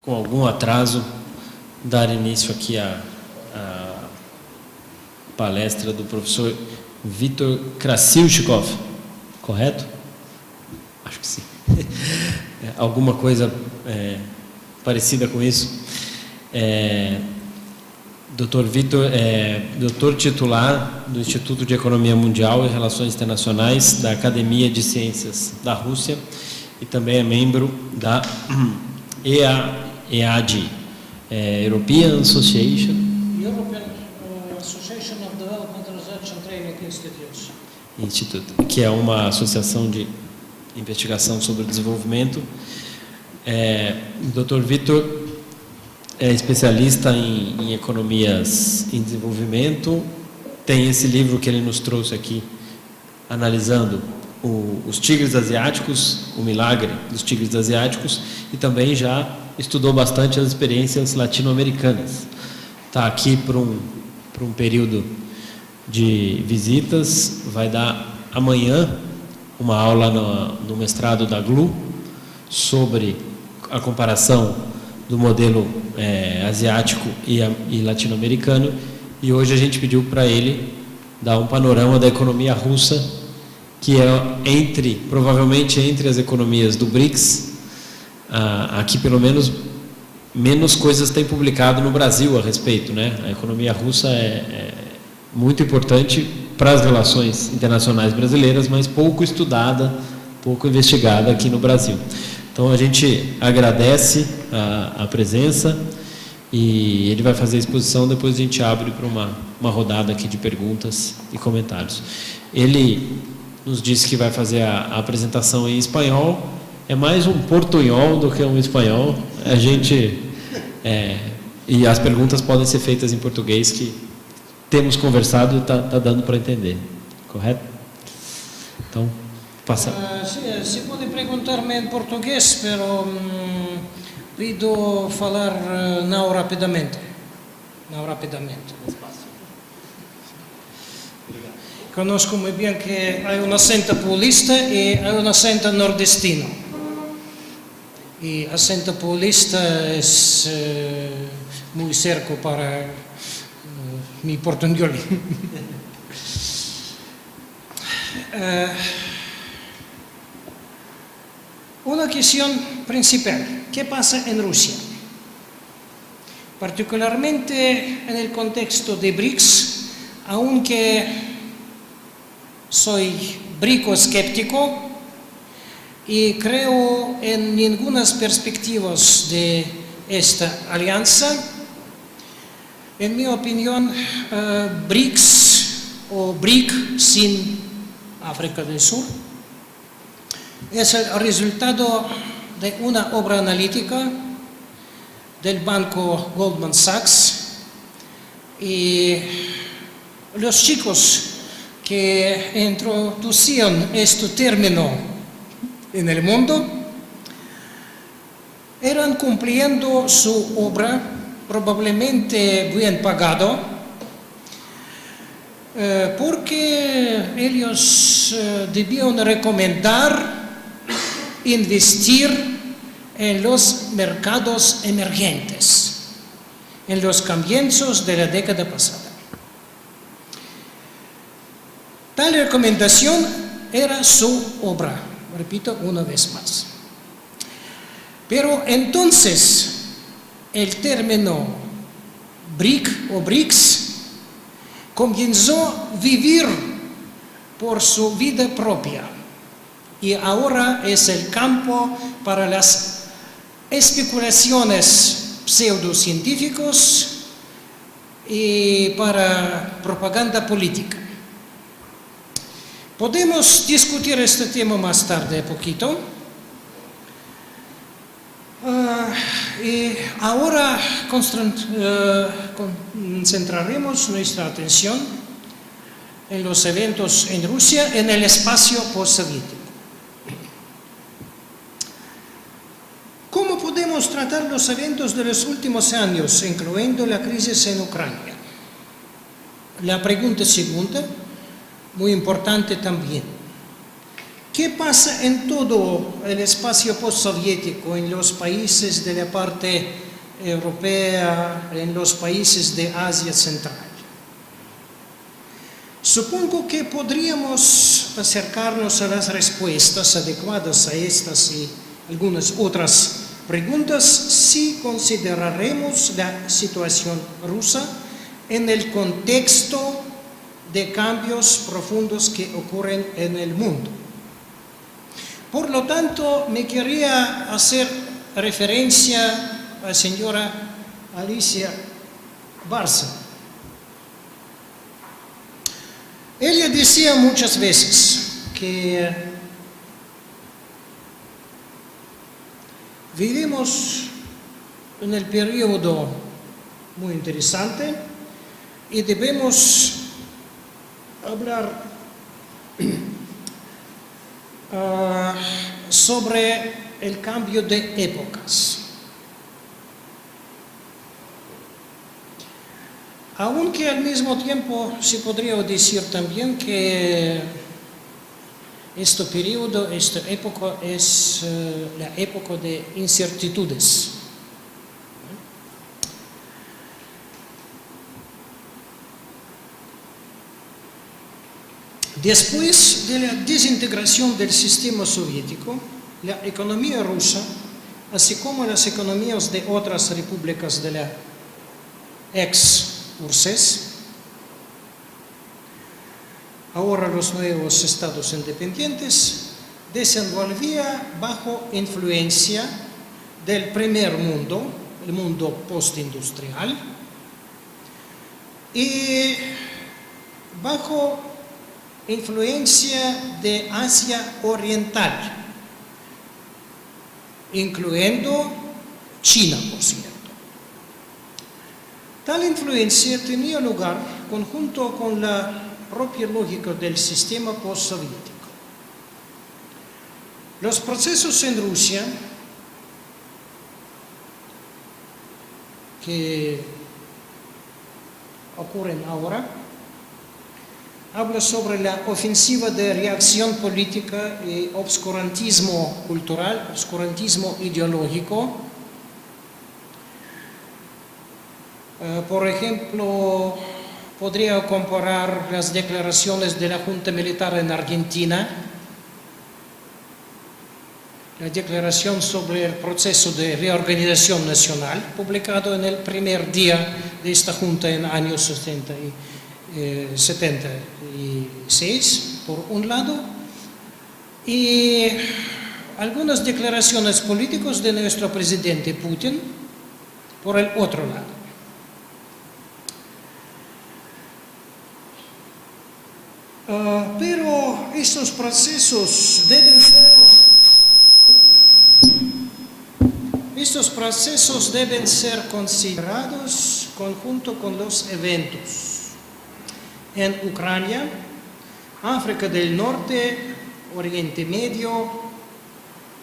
Com algum atraso, dar início aqui à palestra do professor Vitor Krasilchikov, correto? Acho que sim. Alguma coisa parecida com isso. Dr. Vitor é doutor titular do Instituto de Economia Mundial e Relações Internacionais da Academia de Ciências da Rússia e também é membro da EAD, European Association of Development Research and Training Institute, que é uma associação de investigação sobre o desenvolvimento. O Dr. Vitor é especialista em economias em desenvolvimento, tem esse livro que ele nos trouxe aqui, analisando os tigres asiáticos, o milagre dos tigres asiáticos, e também já estudou bastante as experiências latino-americanas. Está aqui por um período de visitas, vai dar amanhã uma aula no mestrado da GLU sobre a comparação do modelo asiático e latino-americano, e hoje a gente pediu para ele dar um panorama da economia russa, que é provavelmente entre as economias do BRICS. Aqui pelo menos coisas tem publicado no Brasil a respeito, né? A economia russa é muito importante para as relações internacionais brasileiras, mas pouco estudada, pouco investigada aqui no Brasil. Então a gente agradece a presença e ele vai fazer a exposição, depois a gente abre para uma rodada aqui de perguntas e comentários. Ele nos disse que vai fazer a apresentação em espanhol, é mais um portunhol do que um espanhol. A gente e as perguntas podem ser feitas em português, que temos conversado e está dando para entender, correto? Então, passa. Se pode perguntar-me em português, pero pido falar não rapidamente. Conozco muy bien que hay un acento paulista y hay un acento nordestino. Y acento paulista es muy cerca para mi portuñol. Una cuestión principal, ¿qué pasa en Rusia? Particularmente en el contexto de BRICS, aunque soy brico-escéptico y creo en ningunas perspectivas de esta alianza. En mi opinión, BRICS o BRIC sin África del Sur es el resultado de una obra analítica del banco Goldman Sachs, y los chicos que introducían este término en el mundo eran cumpliendo su obra, probablemente bien pagado, porque ellos debían recomendar investir en los mercados emergentes, en los comienzos de la década pasada. Tal recomendación era su obra, repito una vez más. Pero entonces el término BRIC o BRICS comenzó a vivir por su vida propia y ahora es el campo para las especulaciones pseudocientíficas y para propaganda política. Podemos discutir este tema más tarde poquito. Y ahora concentraremos nuestra atención en los eventos en Rusia, en el espacio postsoviético. ¿Cómo podemos tratar los eventos de los últimos años, incluyendo la crisis en Ucrania? La pregunta segunda, muy importante también. ¿Qué pasa en todo el espacio postsoviético, en los países de la parte europea, en los países de Asia Central? Supongo que podríamos acercarnos a las respuestas adecuadas a estas y algunas otras preguntas si consideraremos la situación rusa en el contexto de cambios profundos que ocurren en el mundo. Por lo tanto, me quería hacer referencia a la señora Alicia Bárcena. Ella decía muchas veces que vivimos en el periodo muy interesante y debemos hablar sobre el cambio de épocas. Aunque al mismo tiempo se podría decir también que este periodo, esta época es la época de incertidudes. Después de la desintegración del sistema soviético, la economía rusa, así como las economías de otras repúblicas de la ex-URSS, ahora los nuevos estados independientes, desenvolvía bajo influencia del primer mundo, el mundo postindustrial, y bajo influencia de Asia Oriental, incluyendo China, por cierto. Tal influencia tenía lugar conjunto con la propia lógica del sistema postsoviético. Los procesos en Rusia que ocurren ahora habla sobre la ofensiva de reacción política y obscurantismo cultural, obscurantismo ideológico. Por ejemplo, podría comparar las declaraciones de la Junta Militar en Argentina, la declaración sobre el proceso de reorganización nacional, publicado en el primer día de esta Junta en el año 76, por un lado, y algunas declaraciones políticas de nuestro presidente Putin, por el otro lado. Pero estos procesos deben ser considerados conjunto con los eventos en Ucrania, África del Norte, Oriente Medio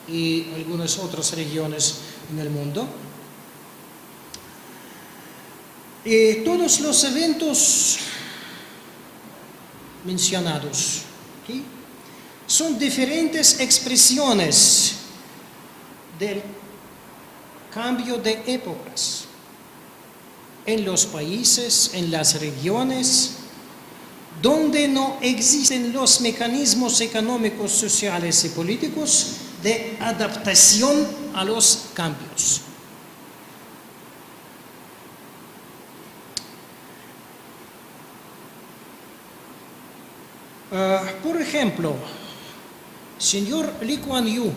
y algunas otras regiones en el mundo. Y todos los eventos mencionados aquí son diferentes expresiones del cambio de épocas en los países, en las regiones donde no existen los mecanismos económicos, sociales y políticos de adaptación a los cambios. Por ejemplo, señor Lee Kuan Yew,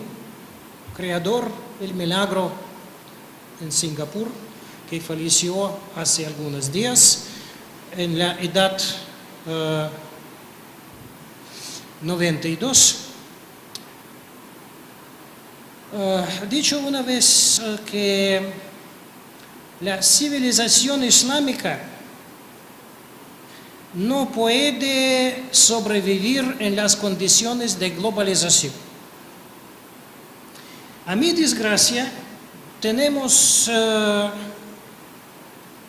creador del milagro en Singapur, que falleció hace algunos días en la edad 92, ha dicho una vez que la civilización islámica no puede sobrevivir en las condiciones de globalización. A mi desgracia, tenemos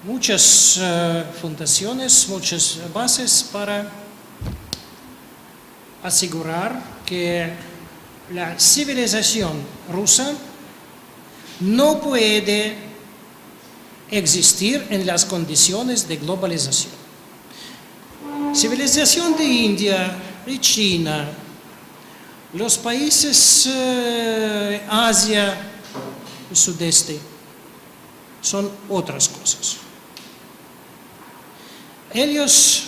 muchas fundaciones, muchas bases para asegurar que la civilización rusa no puede existir en las condiciones de globalización. Civilización de India, de China, los países Asia, el sudeste, son otras cosas. Ellos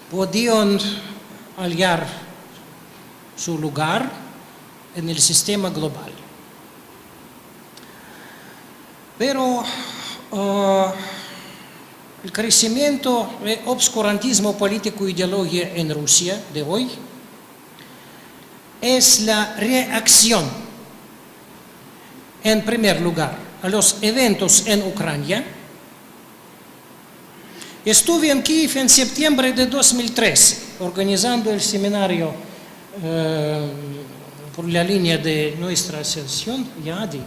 podían hallar su lugar en el sistema global. Pero el crecimiento del obscurantismo político e ideología en Rusia de hoy es la reacción, en primer lugar, a los eventos en Ucrania. Estuve en Kiev en septiembre de 2013, organizando el seminario por la línea de nuestra asociación, YADI.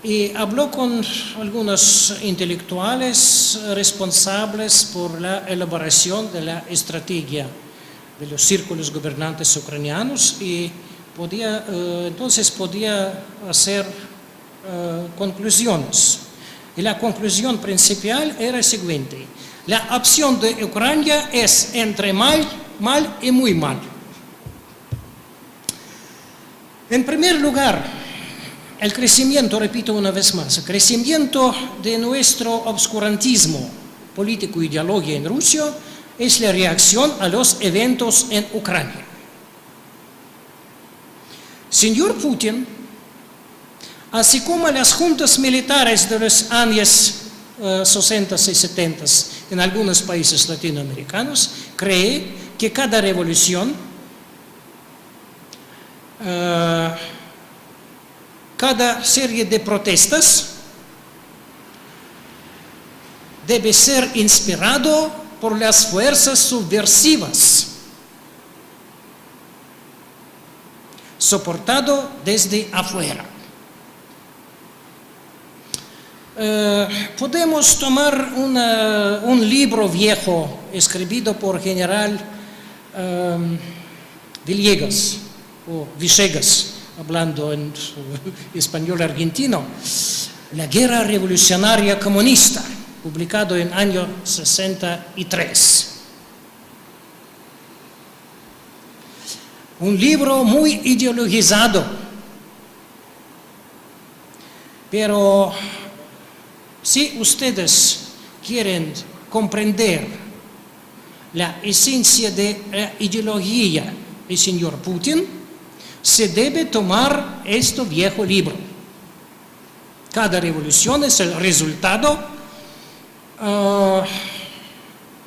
Y habló con algunos intelectuales responsables por la elaboración de la estrategia de los círculos gobernantes ucranianos y entonces podía hacer conclusiones. Y la conclusión principal era la siguiente: la opción de Ucrania es entre mal y muy mal. En primer lugar, el crecimiento, repito una vez más, el crecimiento de nuestro obscurantismo político e ideología en Rusia es la reacción a los eventos en Ucrania. Señor Putin, así como las juntas militares de los años 60 y 70 en algunos países latinoamericanos, cree que cada revolución, cada serie de protestas debe ser inspirado por las fuerzas subversivas, soportado desde afuera. Podemos tomar un libro viejo escrito por general Villegas o Villegas, hablando en español argentino, La Guerra Revolucionaria Comunista, publicado en el año 63. Un libro muy ideologizado, pero si ustedes quieren comprender la esencia de la ideología del señor Putin, se debe tomar este viejo libro. Cada revolución es el resultado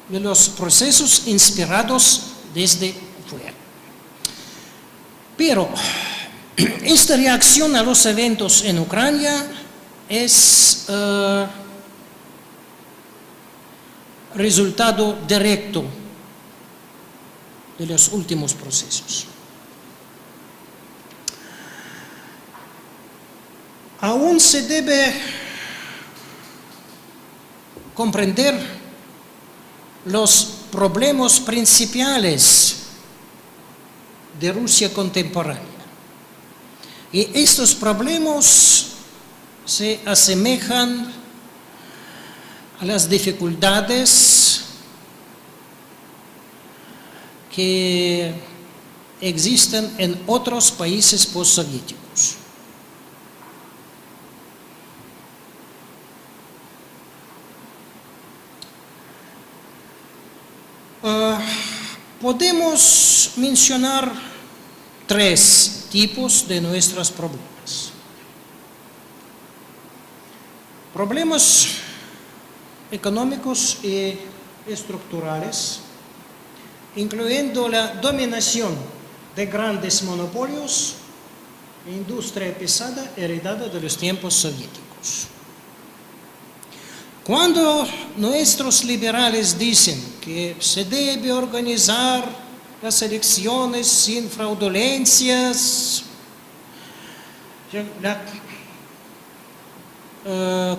de los procesos inspirados desde fuera. Pero esta reacción a los eventos en Ucrania es resultado directo de los últimos procesos. Aún se debe comprender los problemas principales de Rusia contemporánea. Y estos problemas se asemejan a las dificultades que existen en otros países postsoviéticos. Podemos mencionar 3 tipos de nuestros problemas. Problemas económicos y estructurales, incluyendo la dominación de grandes monopolios e industria pesada heredada de los tiempos soviéticos. Cuando nuestros liberales dicen que se debe organizar las elecciones sin fraudulencias, la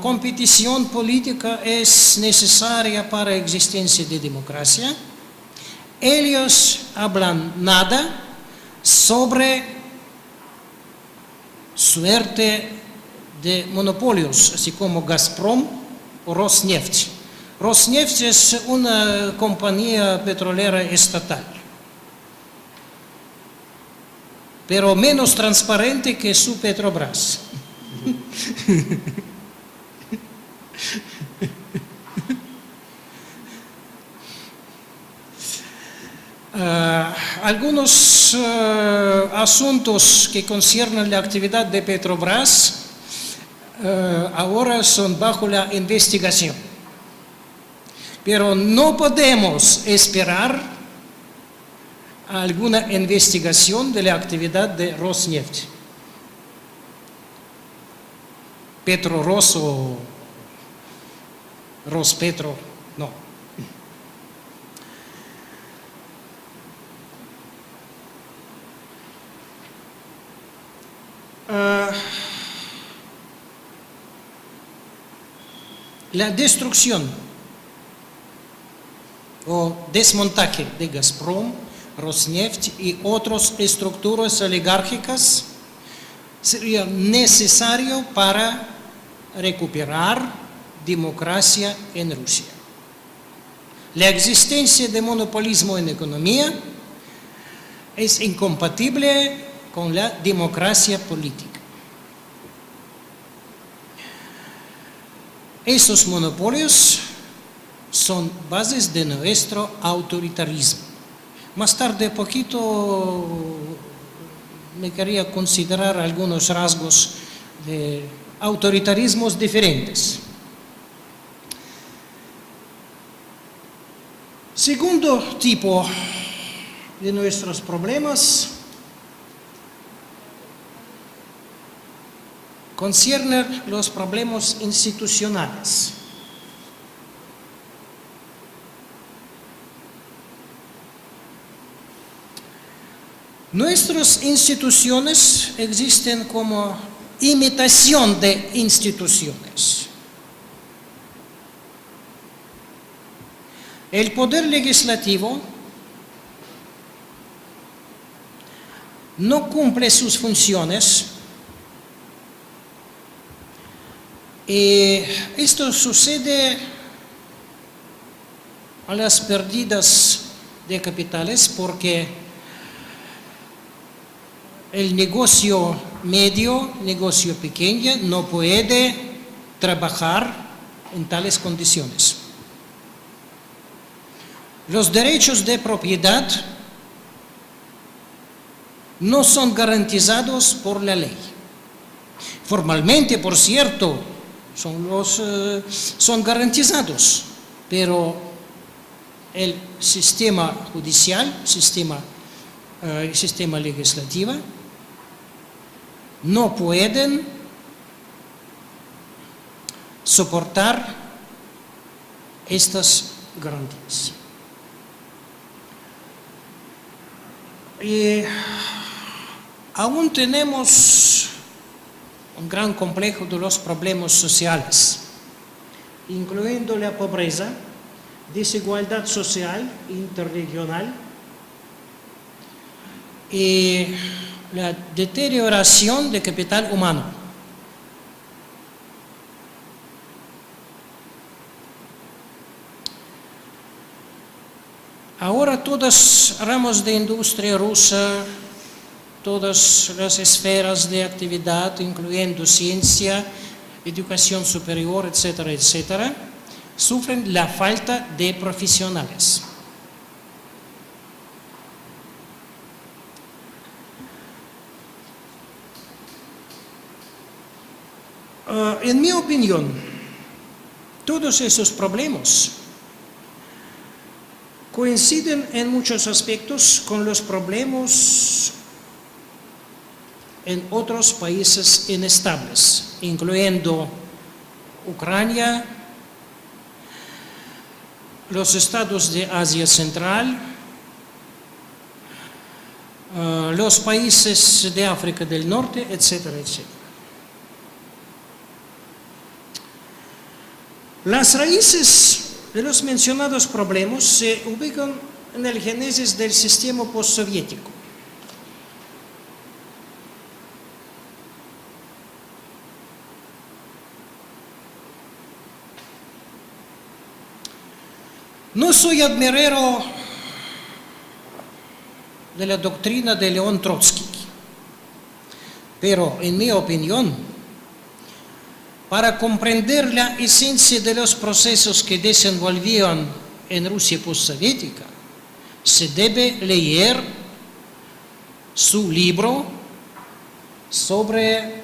competición política es necesaria para la existencia de democracia, ellos hablan nada sobre suerte de monopolios, así como Gazprom o Rosneft. Rosneft es una compañía petrolera estatal, pero menos transparente que su Petrobras. Algunos asuntos que conciernen la actividad de Petrobras ahora son bajo la investigación, pero no podemos esperar alguna investigación de la actividad de Rosneft, Petro-Ros o Rospetro, no. La destrucción o desmontaje de Gazprom, Rosneft y otras estructuras oligárquicas sería necesario para recuperar democracia en Rusia. La existencia de monopolismo en economía es incompatible con la democracia política. Esos monopolios son bases de nuestro autoritarismo. Más tarde, poquito, me quería considerar algunos rasgos de autoritarismos diferentes. Segundo tipo de nuestros problemas concierne los problemas institucionales. Nuestras instituciones existen como imitación de instituciones. El poder legislativo no cumple sus funciones y esto sucede a las pérdidas de capitales porque el negocio medio, negocio pequeño, no puede trabajar en tales condiciones. Los derechos de propiedad no son garantizados por la ley. Formalmente, por cierto, son garantizados, pero el sistema judicial, el sistema legislativo, no pueden soportar estas garantías. Y aún tenemos un gran complejo de los problemas sociales, incluyendo la pobreza, desigualdad social interregional y la deterioración del capital humano. Ahora todos ramos de industria rusa, todas las esferas de actividad, incluyendo ciencia, educación superior, etcétera, etcétera, sufren la falta de profesionales. En mi opinión, todos esos problemas coinciden en muchos aspectos con los problemas en otros países inestables, incluyendo Ucrania, los estados de Asia Central, los países de África del Norte, etcétera, etcétera. Las raíces de los mencionados problemas se ubican en el génesis del sistema postsoviético. No soy admirador de la doctrina de León Trotsky, pero en mi opinión, para comprender la esencia de los procesos que desenvolvían en Rusia postsoviética, se debe leer su libro sobre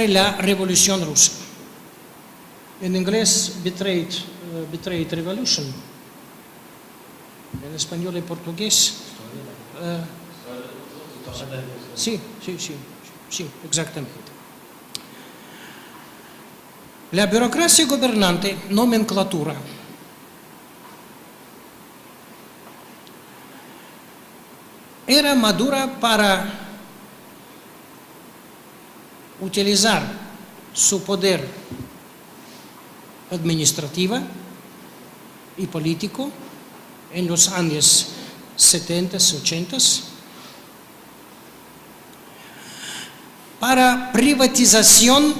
la Revolución Rusa. En inglés, Betrayed Revolution. En español y portugués. Sí, exactamente. La burocracia gobernante, nomenclatura, era madura para utilizar su poder administrativo y político en los años 70, 80 para privatización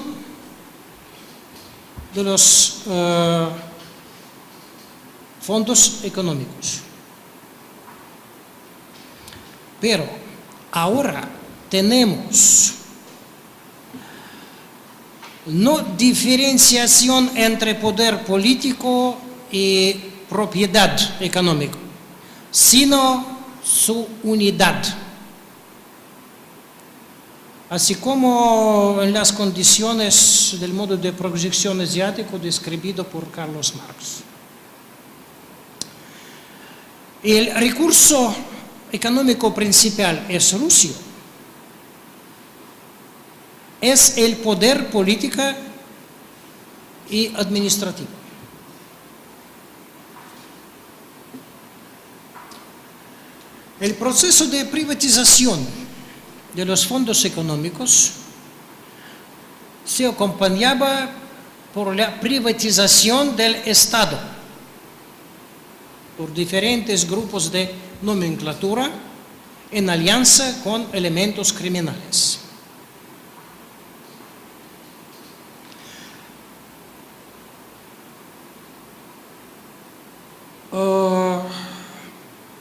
de los fondos económicos. Pero ahora tenemos no diferenciación entre poder político y propiedad económica, sino su unidad. Así como en las condiciones del modo de proyección asiático descrito por Carlos Marx. El recurso económico principal es Rusia. Es el poder político y administrativo. El proceso de privatización de los fondos económicos se acompañaba por la privatización del Estado, por diferentes grupos de nomenclatura en alianza con elementos criminales.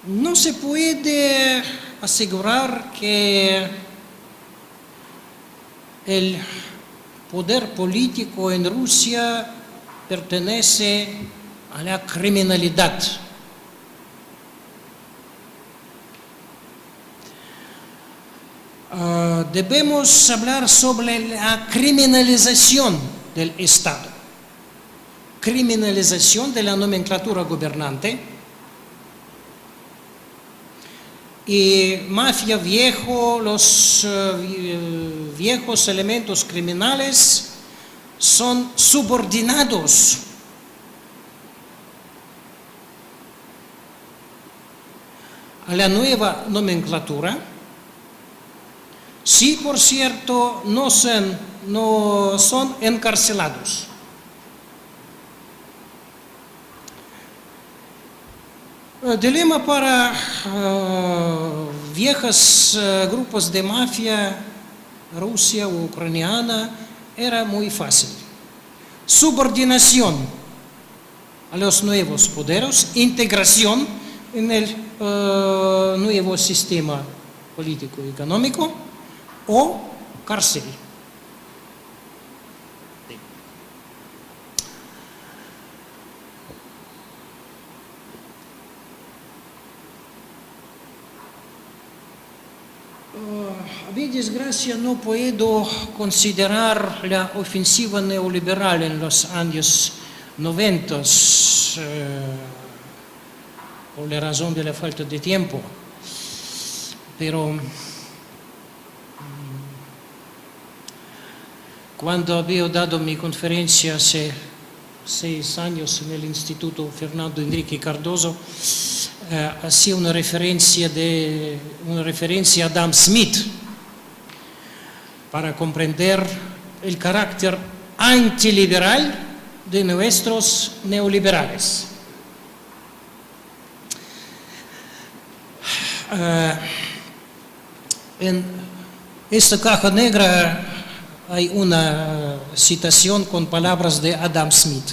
No se puede asegurar que el poder político en Rusia pertenece a la criminalidad. Debemos hablar sobre la criminalización del Estado, criminalización de la nomenclatura gobernante. Y mafia viejo, los viejos elementos criminales son subordinados a la nueva nomenclatura. Sí, por cierto, no son encarcelados. Dilema para viejos grupos de mafia rusa o ucraniana era muy fácil. Subordinación a los nuevos poderes, integración en el nuevo sistema político y económico o cárcel. A mi desgracia no puedo considerar la ofensiva neoliberal en los años 90 por la razón de la falta de tiempo, pero cuando había dado mi conferencia hace 6 años en el Instituto Fernando Enrique Cardoso, hacía una referencia a Adam Smith para comprender el carácter antiliberal de nuestros neoliberales. En esta caja negra hay una citación con palabras de Adam Smith.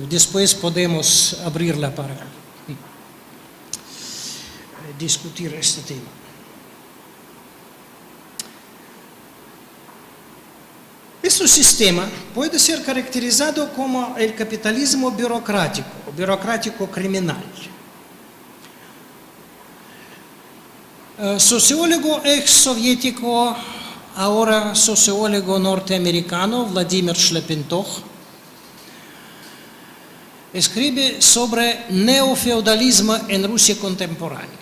Después podemos abrirla para discutir este tema. Este sistema puede ser caracterizado como el capitalismo burocrático criminal. Sociólogo ex soviético, ahora sociólogo norteamericano, Vladimir Shlepentov, escribe sobre neofeudalismo en Rusia contemporánea.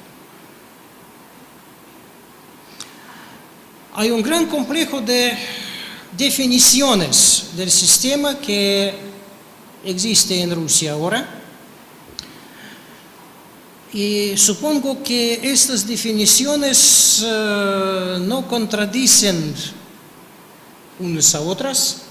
Hay un gran complejo de definiciones del sistema que existe en Rusia ahora. Y supongo que estas definiciones no contradicen unas a otras,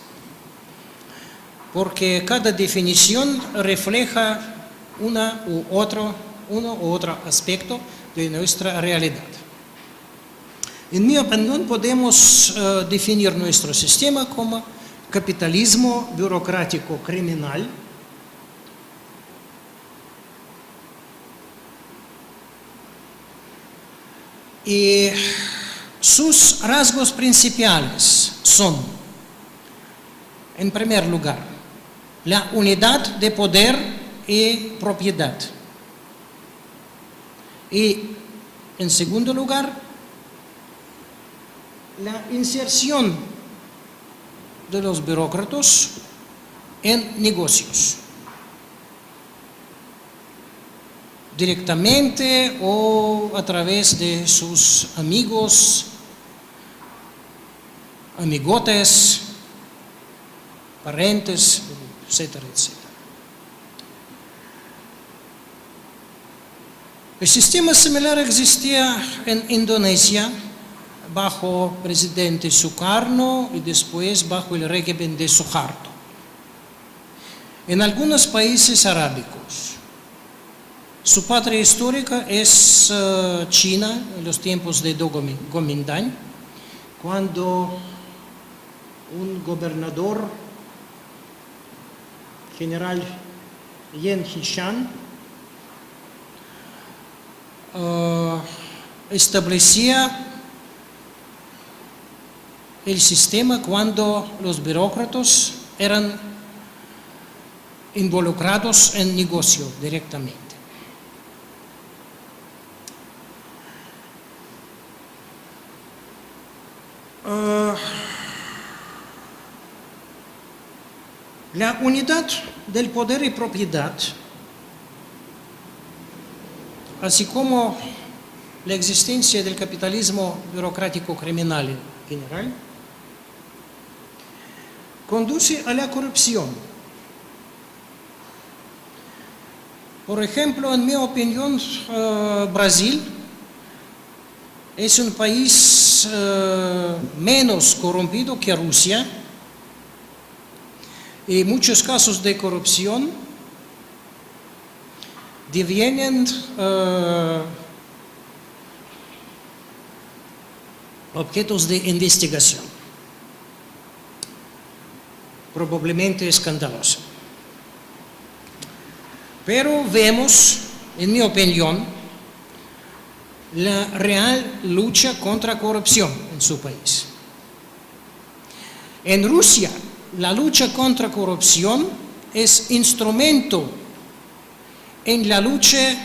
porque cada definición refleja uno u otro aspecto de nuestra realidad. En mi opinión, podemos definir nuestro sistema como capitalismo burocrático criminal, y sus rasgos principales son, en primer lugar, la unidad de poder y propiedad. Y, en segundo lugar, la inserción de los burócratas en negocios, directamente o a través de sus amigos, amigotes, parientes, etcétera, etcétera. El sistema similar existía en Indonesia bajo presidente Sukarno y después bajo el régimen de Suharto. En algunos países arábicos. Su patria histórica es China, en los tiempos de Kuomintang, cuando un gobernador, general Yen Hichan, establecía el sistema cuando los burócratas eran involucrados en negocio directamente. La unidad del poder y propiedad, así como la existencia del capitalismo burocrático criminal en general, conduce a la corrupción. Por ejemplo, en mi opinión, Brasil es un país menos corrompido que Rusia, y muchos casos de corrupción devienen objetos de investigación, probablemente escandalosa. Pero vemos, en mi opinión, la real lucha contra corrupción en su país. En Rusia, la lucha contra corrupción es instrumento en la lucha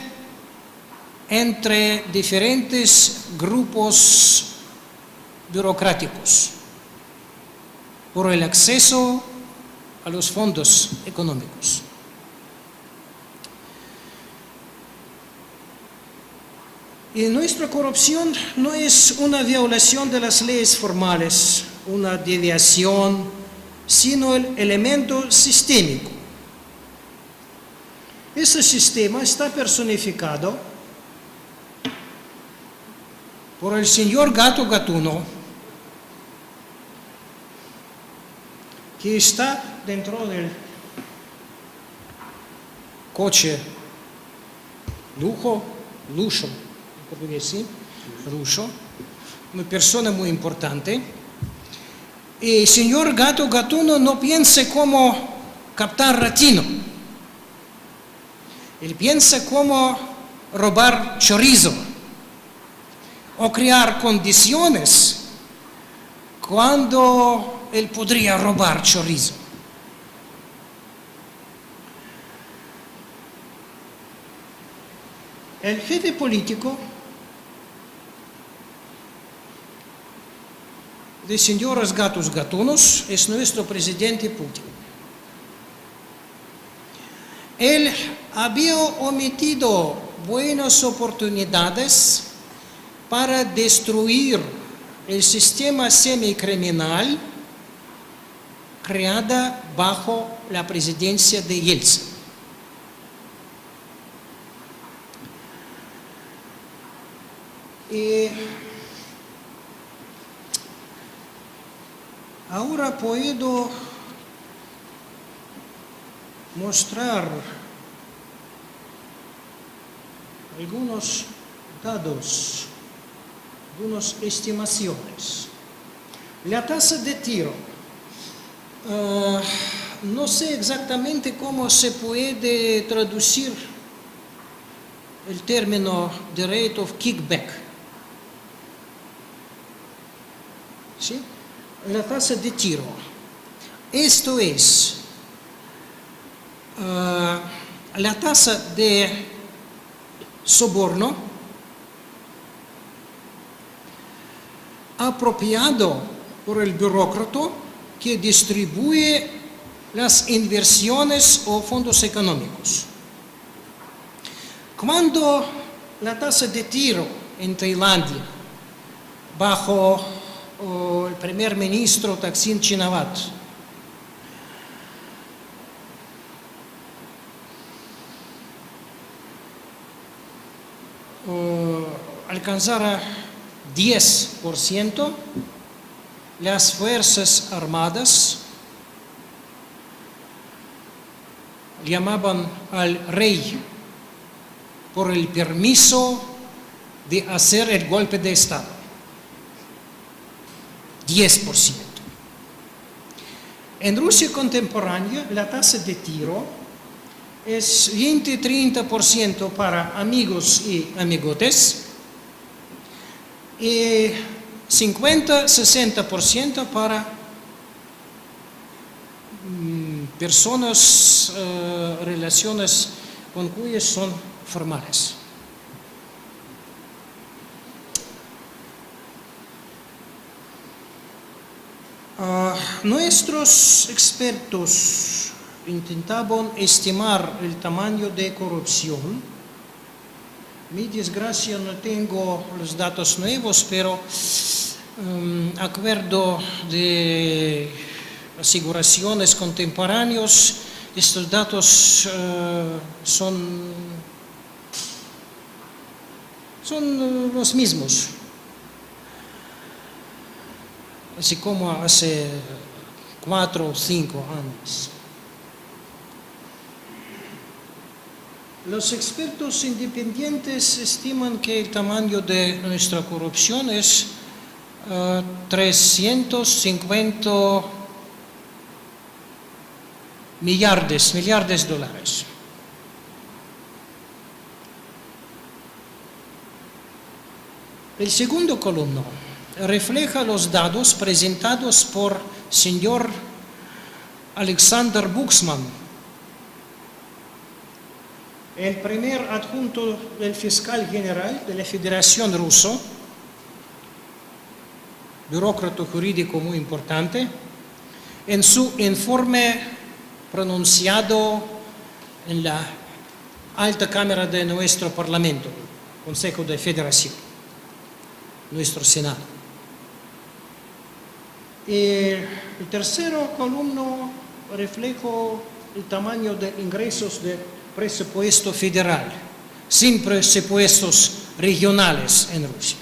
entre diferentes grupos burocráticos por el acceso a los fondos económicos. Y nuestra corrupción no es una violación de las leyes formales, una desviación, sino el elemento sistémico. Ese sistema está personificado por el señor Gato Gatuno, que está dentro del coche lujo, en portugués, ¿sí? Lujo, una persona muy importante. Y el señor Gato Gatuno no piensa cómo captar ratino. Él piensa cómo robar chorizo o crear condiciones cuando él podría robar chorizo. El jefe político de señores gatos gatunos es nuestro presidente Putin. Él había omitido buenas oportunidades para destruir el sistema semicriminal creado bajo la presidencia de Yeltsin. Y ahora puedo mostrar algunos datos, algunas estimaciones. La tasa de tiro, no sé exactamente cómo se puede traducir el término de rate of kickback. ¿Sí? La tasa de tiro. Esto es la tasa de soborno apropiado por el burócrata que distribuye las inversiones o fondos económicos. Cuando la tasa de tiro en Tailandia bajo el primer ministro Thaksin Shinawatra alcanzara 10%, las Fuerzas Armadas llamaban al rey por el permiso de hacer el golpe de Estado. 10%. En Rusia contemporánea, la tasa de tiro es 20-30% para amigos y amigotes y 50-60% para personas, relaciones con cuyas son formales. Nuestros expertos intentaban estimar el tamaño de corrupción. Mi desgracia no tengo los datos nuevos, pero acuerdo de aseguraciones contemporáneos, estos datos son los mismos. Así como hace 4 o 5 años. Los expertos independientes estiman que el tamaño de nuestra corrupción es 350 millardes de dólares. El segundo columna refleja los datos presentados por señor Alexander Buxman, el primer adjunto del fiscal general de la Federación Rusa, burócrata jurídico muy importante, en su informe pronunciado en la alta cámara de nuestro Parlamento, Consejo de Federación, nuestro Senado. El tercero columna refleja el tamaño de ingresos de presupuesto federal, sin presupuestos regionales en Rusia.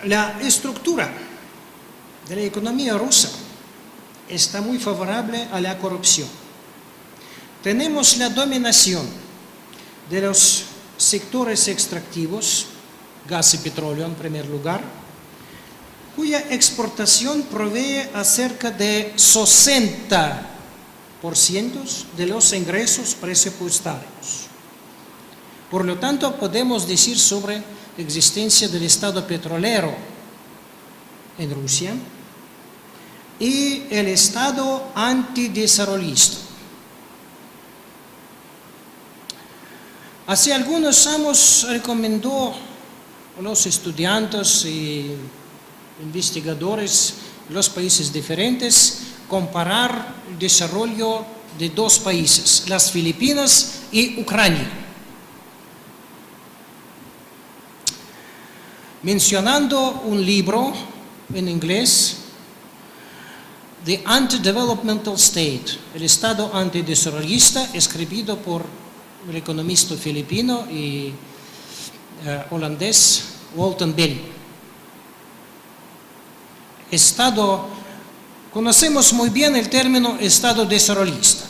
La estructura de la economía rusa está muy favorable a la corrupción. Tenemos la dominación de los sectores extractivos, gas y petróleo en primer lugar, cuya exportación provee a cerca de 60% de los ingresos presupuestarios. Por lo tanto, podemos decir sobre la existencia del Estado petrolero en Rusia y el Estado antidesarrollista. Hace algunos años recomendó a los estudiantes y investigadores de los países diferentes comparar el desarrollo de dos países, las Filipinas y Ucrania, mencionando un libro en inglés, The Anti-Developmental State, el Estado antidesarrollista, escrito por el economista filipino y holandés Walton Belly. Conocemos muy bien el término Estado desarrollista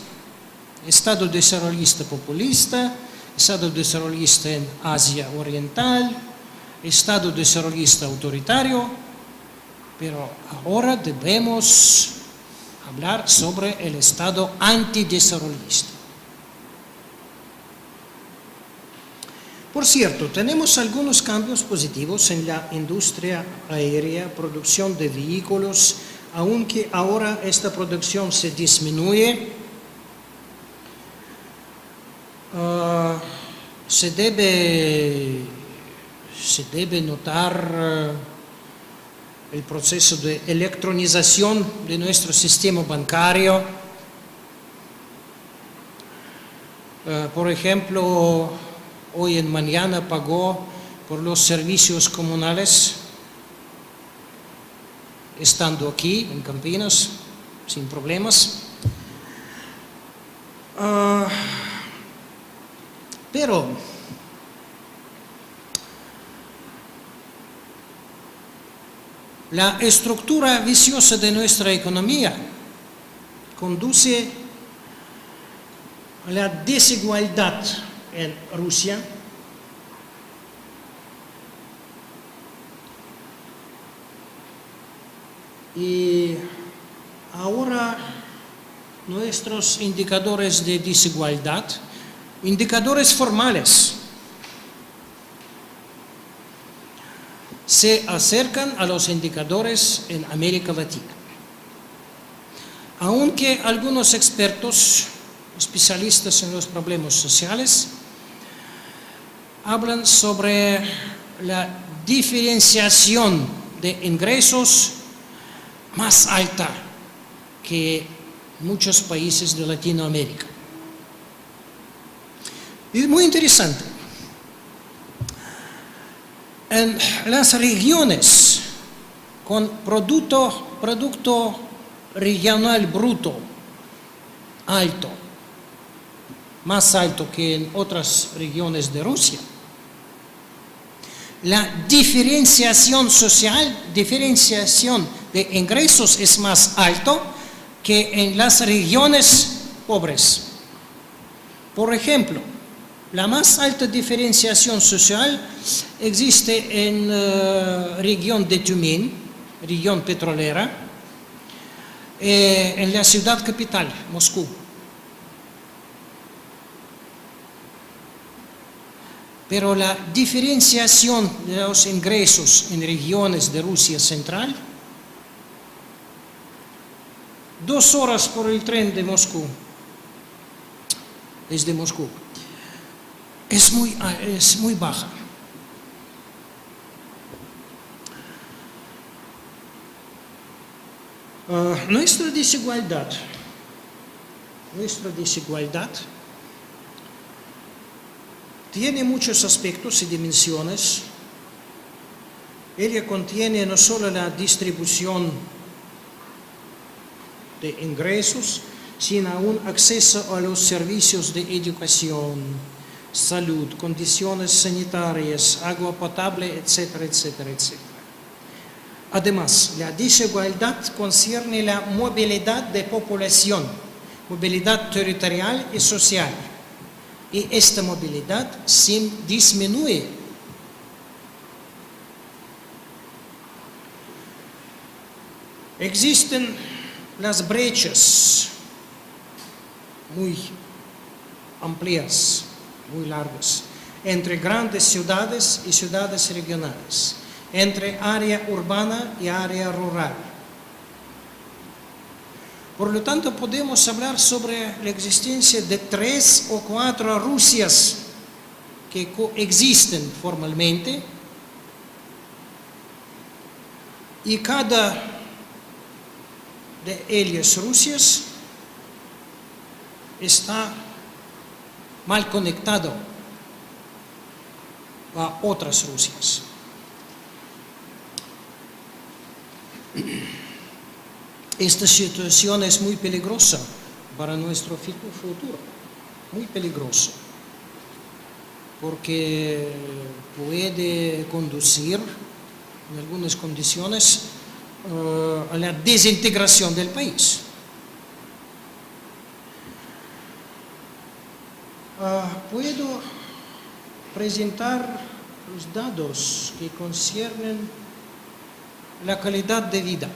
populista, Estado desarrollista en Asia Oriental, Estado desarrollista autoritario, pero ahora debemos hablar sobre el Estado antidesarrollista. Por cierto, tenemos algunos cambios positivos en la industria aérea, producción de vehículos, aunque ahora esta producción se disminuye. Se debe notar el proceso de electronización de nuestro sistema bancario. Por ejemplo, hoy en mañana pagó por los servicios comunales, estando aquí en Campinas, sin problemas. Pero la estructura viciosa de nuestra economía conduce a la desigualdad en Rusia, y ahora nuestros indicadores de desigualdad, indicadores formales, se acercan a los indicadores en América Latina. Aunque algunos expertos, especialistas en los problemas sociales, hablan sobre la diferenciación de ingresos más alta que muchos países de Latinoamérica. Es muy interesante. En las regiones con producto regional bruto alto, más alto que en otras regiones de Rusia, la diferenciación social, diferenciación de ingresos es más alto que en las regiones pobres. Por ejemplo, la más alta diferenciación social existe en la región de Tumen, región petrolera, en la ciudad capital, Moscú. Pero la diferenciación de los ingresos en regiones de Rusia central, 2 horas por el tren de Moscú, desde Moscú, es muy baja. Nuestra desigualdad tiene muchos aspectos y dimensiones. Ella contiene no solo la distribución de ingresos, sino un acceso a los servicios de educación, salud, condiciones sanitarias, agua potable, etcétera, etcétera, etcétera. Además, la desigualdad concierne la movilidad de población, movilidad territorial y social. Y esta movilidad disminuye. Existen las brechas muy amplias, muy largas, entre grandes ciudades y ciudades regionales, entre área urbana y área rural. Por lo tanto, podemos hablar sobre la existencia de 3 o 4 Rusias que coexisten formalmente, y cada de ellas Rusias está mal conectado a otras Rusias. Esta situación es muy peligrosa para nuestro futuro, muy peligrosa, porque puede conducir en algunas condiciones a la desintegración del país. Puedo presentar los datos que conciernen la calidad de vida.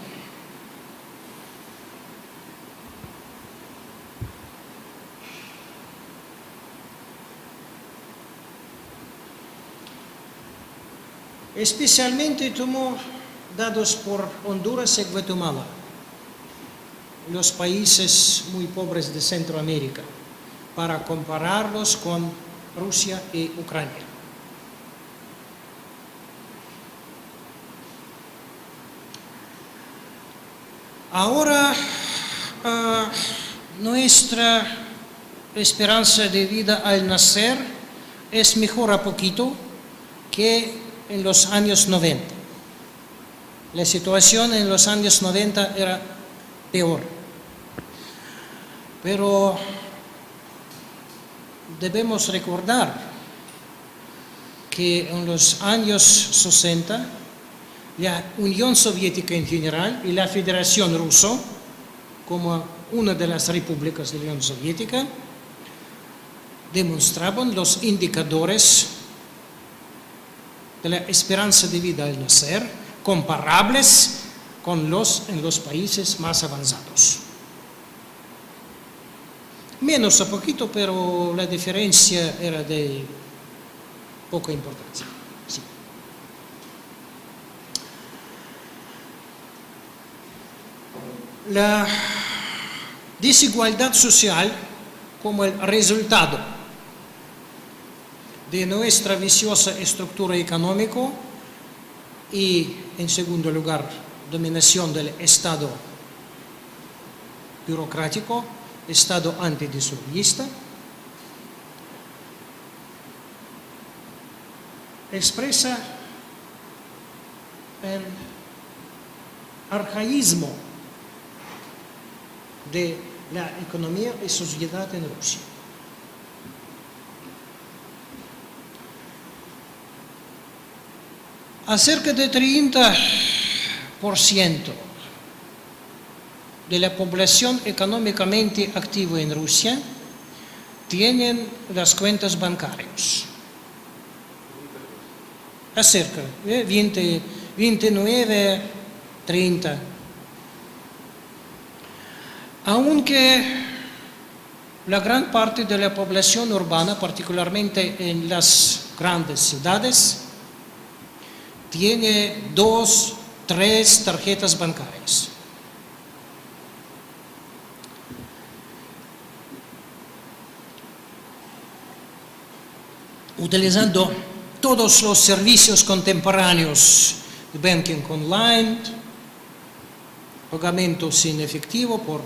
Especialmente tomo dados por Honduras y Guatemala, los países muy pobres de Centroamérica, para compararlos con Rusia y Ucrania. Ahora, nuestra esperanza de vida al nacer es mejor a poquito que en los años 90. La situación en los años 90 era peor. Pero debemos recordar que en los años 60 la Unión Soviética en general y la Federación Rusa, como una de las repúblicas de la Unión Soviética, demostraban los indicadores de la esperanza de vida al nacer comparables con en los países más avanzados. Menos a poquito, pero la diferencia era de poca importancia. Sí. La desigualdad social como el resultado de nuestra viciosa estructura económica y, en segundo lugar, dominación del Estado burocrático, Estado antidesarrollista, expresa el arcaísmo de la economía y sociedad en Rusia. Acerca de 30% de la población económicamente activa en Rusia tienen las cuentas bancarias. Acerca de 29, 30. Aunque la gran parte de la población urbana, particularmente en las grandes ciudades, tiene 2, 3 tarjetas bancarias. Utilizando todos los servicios contemporáneos de banking online, pagamento sin efectivo por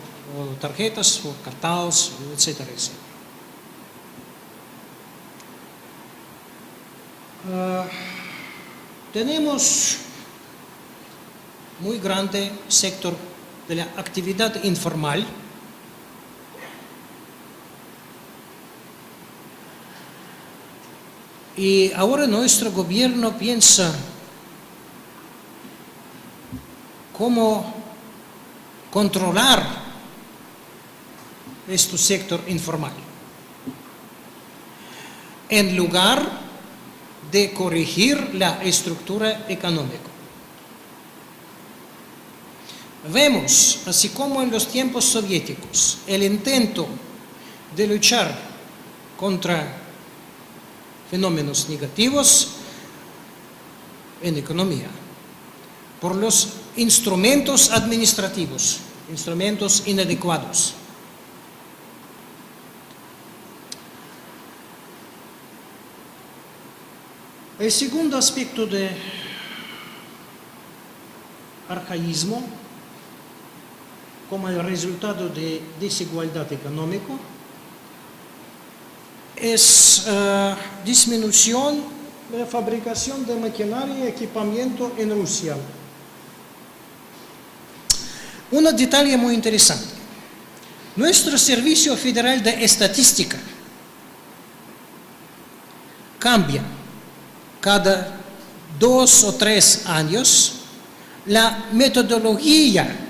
tarjetas, por cartales, etcétera, etcétera. Tenemos muy grande sector de la actividad informal. Y ahora nuestro gobierno piensa cómo controlar este sector informal, en lugar de corregir la estructura económica. Vemos, así como en los tiempos soviéticos, el intento de luchar contra fenómenos negativos en economía por los instrumentos administrativos, instrumentos inadecuados. El segundo aspecto de arcaísmo, como el resultado de desigualdad económica, es disminución de la fabricación de maquinaria y equipamiento en Rusia. Un detalle muy interesante. Nuestro Servicio Federal de Estadística cambia cada 2 o 3 años la metodología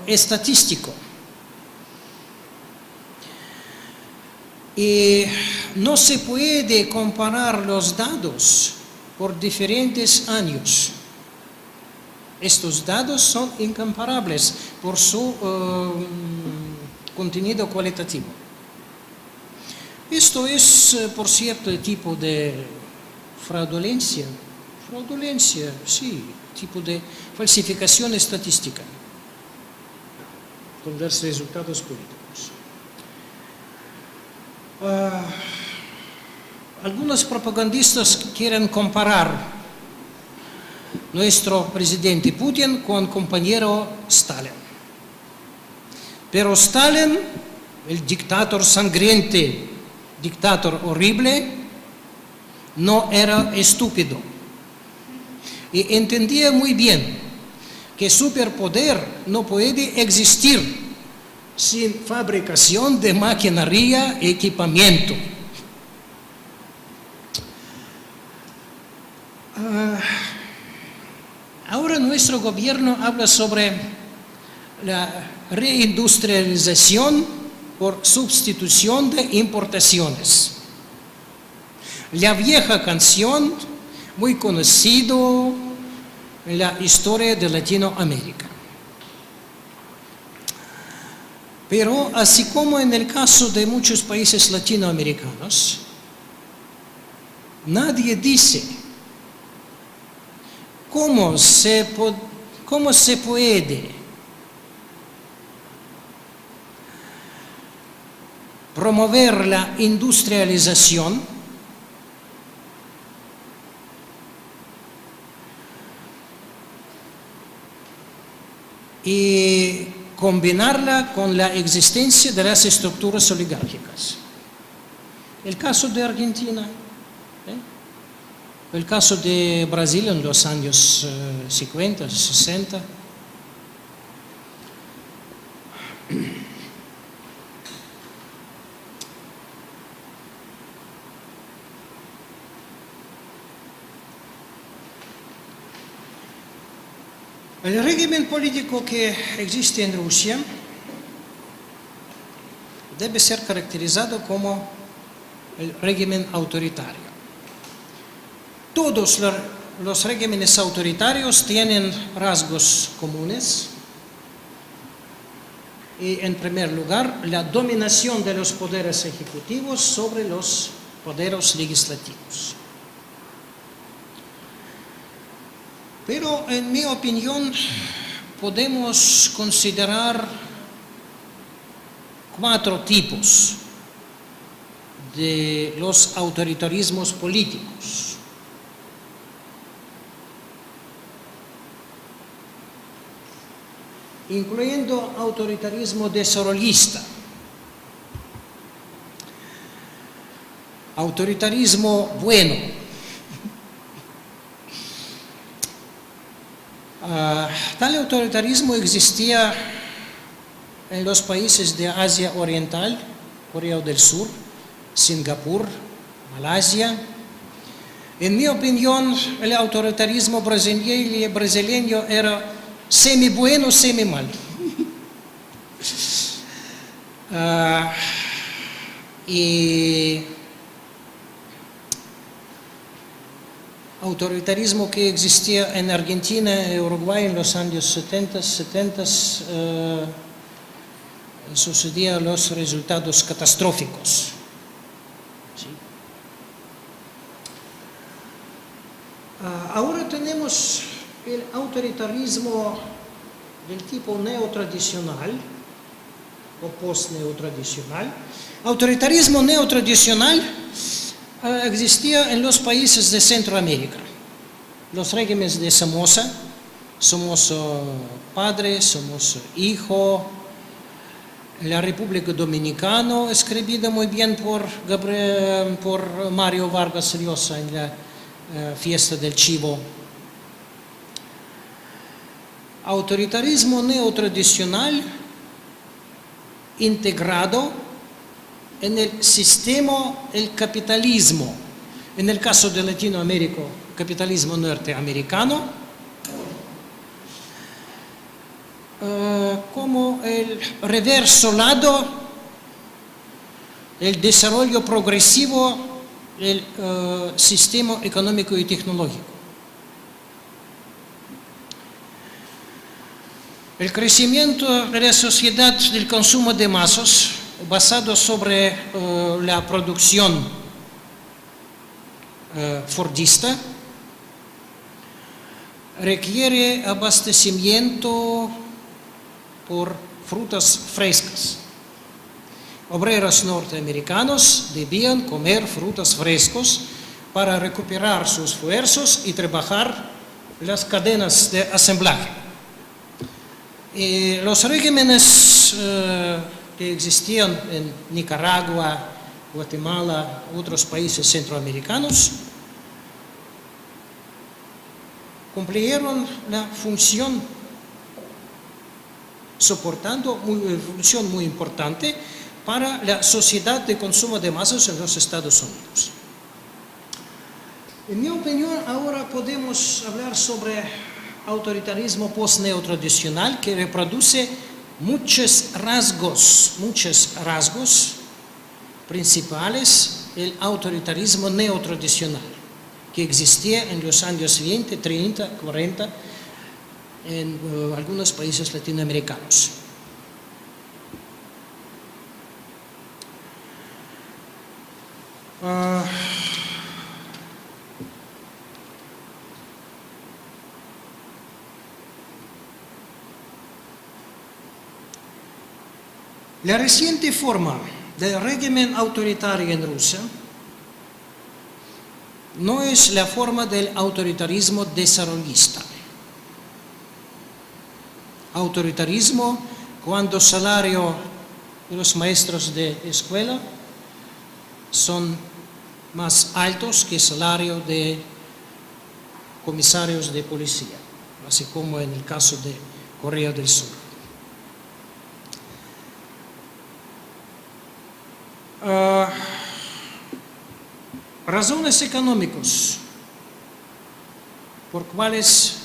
estadístico. Y no se puede comparar los datos por diferentes años. Estos datos son incomparables por su contenido cualitativo. Esto es, por cierto, el tipo de fraudulencia, sí, tipo de falsificación estadística con los resultados políticos. Algunos propagandistas quieren comparar nuestro presidente Putin con compañero Stalin. Pero Stalin, el dictador sangriento, dictador horrible, no era estúpido y entendía muy bien que superpoder no puede existir sin fabricación de maquinaria y equipamiento. Ahora nuestro gobierno habla sobre la reindustrialización por sustitución de importaciones. La vieja canción, muy conocida en la historia de Latinoamérica. Pero así como en el caso de muchos países latinoamericanos, nadie dice cómo se puede promover la industrialización y combinarla con la existencia de las estructuras oligárquicas. El caso de Argentina, el caso de Brasil en los años 50, 60. El régimen político que existe en Rusia debe ser caracterizado como el régimen autoritario. Todos los regímenes autoritarios tienen rasgos comunes y, en primer lugar, la dominación de los poderes ejecutivos sobre los poderes legislativos. Pero, en mi opinión, podemos considerar 4 tipos de los autoritarismos políticos. Incluyendo autoritarismo desarrollista, autoritarismo bueno. Tal autoritarismo existía en los países de Asia Oriental, Corea del Sur, Singapur, Malasia. En mi opinión, el autoritarismo brasileño era semi bueno, semi mal. Y autoritarismo que existía en Argentina y Uruguay en los años 70, sucedían los resultados catastróficos. ¿Sí? Ahora tenemos el autoritarismo del tipo neotradicional o post-neotradicional. Autoritarismo neotradicional existía en los países de Centroamérica. Los regímenes de Somoza, Somoza padre, Somoza hijo, la República Dominicana, escribida muy bien por Mario Vargas Llosa en la fiesta del Chivo. Autoritarismo neotradicional integrado en el sistema, el capitalismo, en el caso de Latinoamérica, capitalismo norteamericano, como el reverso lado, el desarrollo progresivo del sistema económico y tecnológico. El crecimiento de la sociedad del consumo de masas, basado sobre la producción fordista, requiere abastecimiento por frutas frescas. Obreros norteamericanos debían comer frutas frescas para recuperar sus fuerzas y trabajar las cadenas de ensamblaje. Los regímenes que existían en Nicaragua, Guatemala, otros países centroamericanos, cumplieron la función, soportando una función muy importante para la sociedad de consumo de masas en los Estados Unidos. En mi opinión, ahora podemos hablar sobre autoritarismo post-neotradicional que reproduce muchos rasgos principales del autoritarismo neotradicional que existía en los años 20, 30, 40 en algunos países latinoamericanos. La reciente forma del régimen autoritario en Rusia no es la forma del autoritarismo desarrollista. Autoritarismo cuando el salario de los maestros de escuela son más altos que el salario de comisarios de policía, así como en el caso de Corea del Sur. Razones económicas por cuales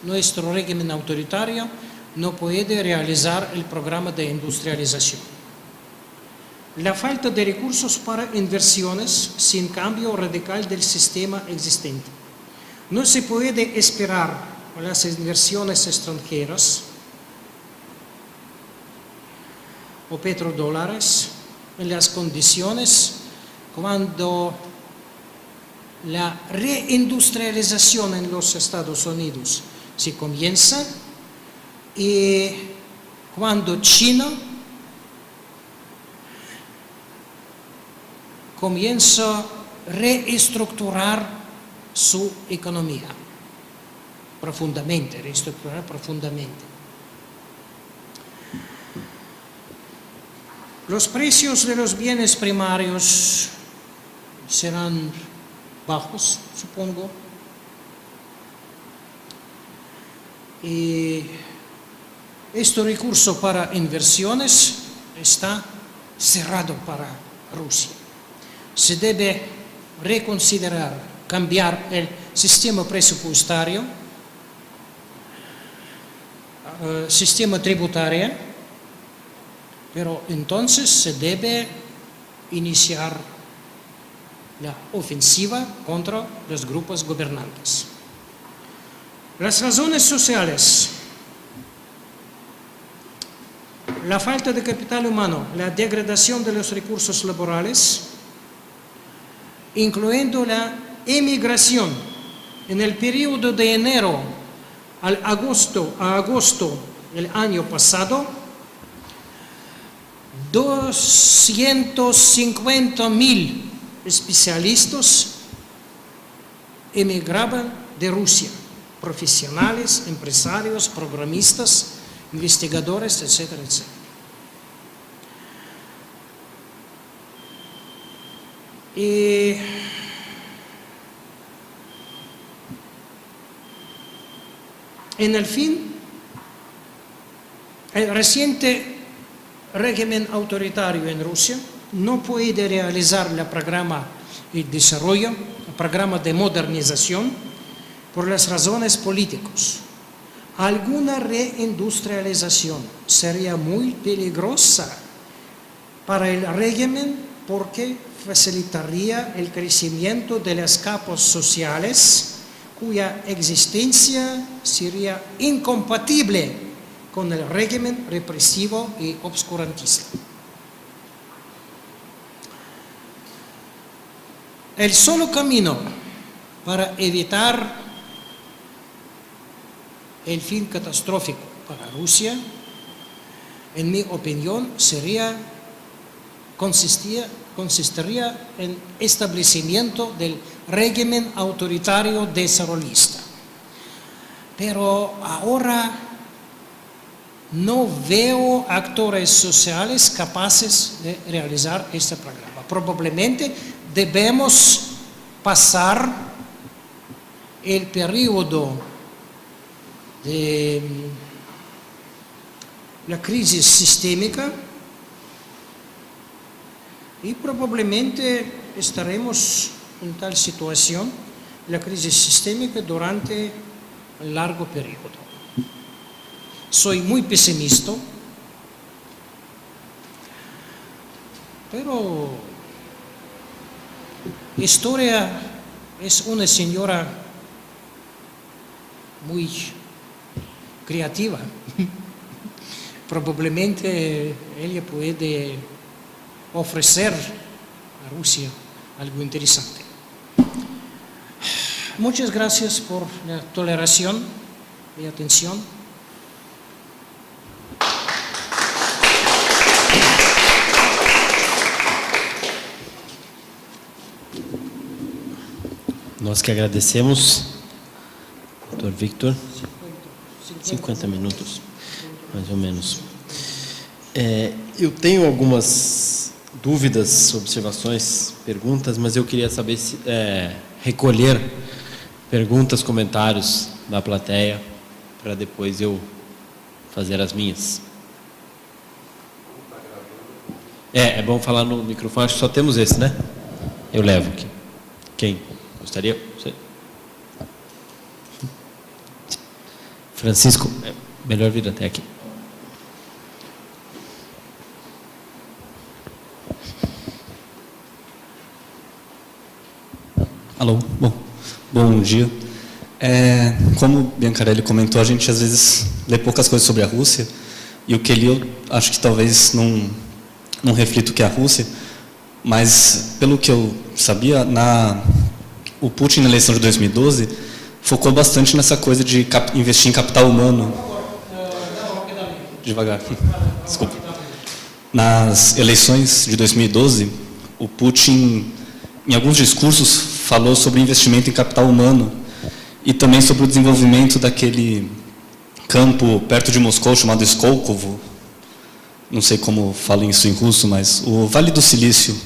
nuestro régimen autoritario no puede realizar el programa de industrialización. La falta de recursos para inversiones sin cambio radical del sistema existente. No se puede esperar a las inversiones extranjeras o petrodólares en las condiciones cuando la reindustrialización en los Estados Unidos se comienza y cuando China comienza a reestructurar su economía profundamente, Los precios de los bienes primarios serán bajos, supongo, y este recurso para inversiones está cerrado para Rusia. Se debe reconsiderar, cambiar el sistema presupuestario, sistema tributario, pero entonces se debe iniciar la ofensiva contra los grupos gobernantes. Las razones sociales: la falta de capital humano, la degradación de los recursos laborales, incluyendo la emigración. En el periodo de enero a agosto del año pasado, 250.000 especialistas emigraban de Rusia, profesionales, empresarios, programistas, investigadores, etcétera, etcétera. Y en el fin, el reciente régimen autoritario en Rusia no puede realizar el programa de desarrollo, el programa de modernización, por las razones políticas. Alguna reindustrialización sería muy peligrosa para el régimen porque facilitaría el crecimiento de las capas sociales cuya existencia sería incompatible con el régimen represivo y obscurantista. El solo camino para evitar el fin catastrófico para Rusia, en mi opinión, consistiría en establecimiento del régimen autoritario desarrollista. Pero ahora no veo actores sociales capaces de realizar este programa. Probablemente debemos pasar el periodo de la crisis sistémica y probablemente estaremos en tal situación, la crisis sistémica, durante un largo periodo. Soy muy pesimista, pero la historia es una señora muy creativa. Probablemente ella puede ofrecer a Rusia algo interesante. Muchas gracias por la toleración y atención. Nós que agradecemos, Dr. Victor. 50 minutos, mais ou menos. Eu tenho algumas dúvidas, observações, perguntas, mas eu queria saber se recolher perguntas, comentários da plateia, para depois eu fazer as minhas. É bom falar no microfone, acho que só temos esse, né? Eu levo aqui. Quem gostaria? Você? Francisco, é melhor vir até aqui. Alô, bom dia. Como o Biancarelli comentou, a gente às vezes lê poucas coisas sobre a Rússia, e o que li eu acho que talvez não reflita o que é a Rússia, mas pelo que eu sabia, o Putin na eleição de 2012 focou bastante nessa coisa de investir em capital humano. Devagar, desculpa. Nas eleições de 2012, o Putin, em alguns discursos, falou sobre investimento em capital humano e também sobre o desenvolvimento daquele campo perto de Moscou chamado Skolkovo. Não sei como falam isso em russo, mas o Vale do Silício.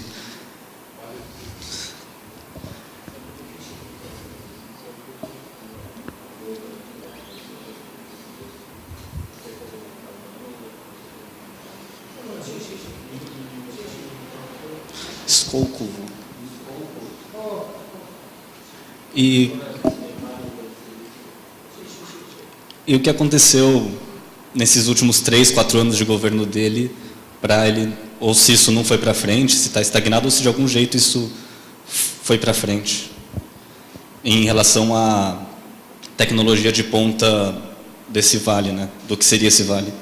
Skókovo. E o que aconteceu nesses últimos 3, 4 anos de governo dele, para ele, ou se isso não foi para frente, se está estagnado, ou se de algum jeito isso foi para frente, em relação à tecnologia de ponta desse vale, né? Do que seria esse vale.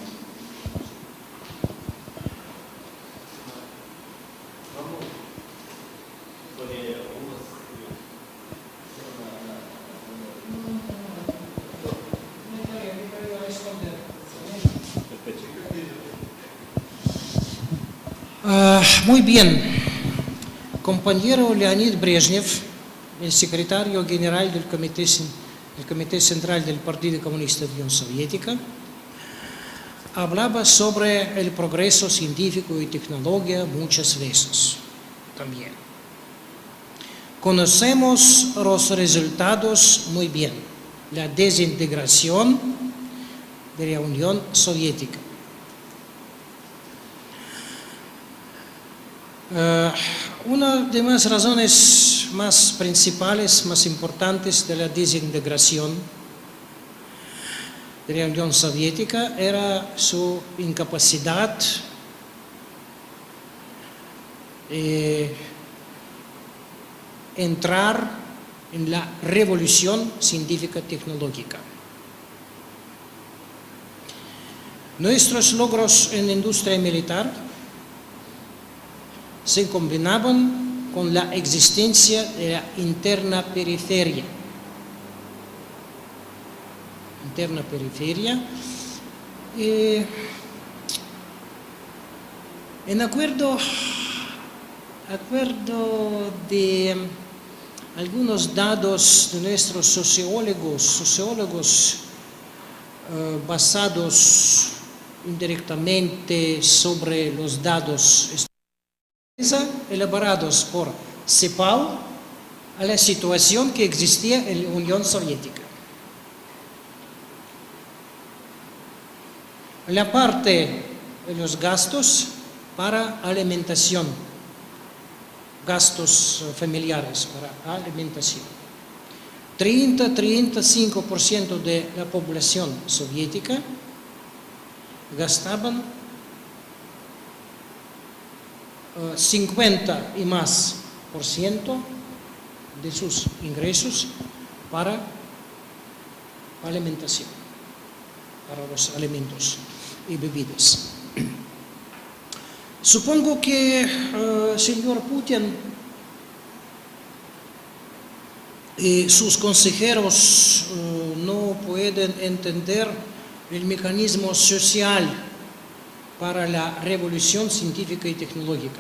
Muy bien. Compañero Leonid Brezhnev, el secretario general del Comité Central del Partido Comunista de la Unión Soviética, hablaba sobre el progreso científico y tecnología muchas veces también. Conocemos los resultados muy bien, la desintegración de la Unión Soviética. Una de las razones más principales, más importantes de la desintegración de la Unión Soviética era su incapacidad de entrar en la revolución científica tecnológica. Nuestros logros en la industria militar se combinaban con la existencia de la interna periferia. En acuerdo de algunos datos de nuestros sociólogos basados indirectamente sobre los datos elaborados por CEPAL, a la situación que existía en la Unión Soviética. La parte de los gastos para alimentación, gastos familiares para alimentación. 30-35% de la población soviética gastaban 50 y más por ciento de sus ingresos para alimentación, para los alimentos y bebidas. Supongo que señor Putin y sus consejeros no pueden entender el mecanismo social para la revolución científica y tecnológica.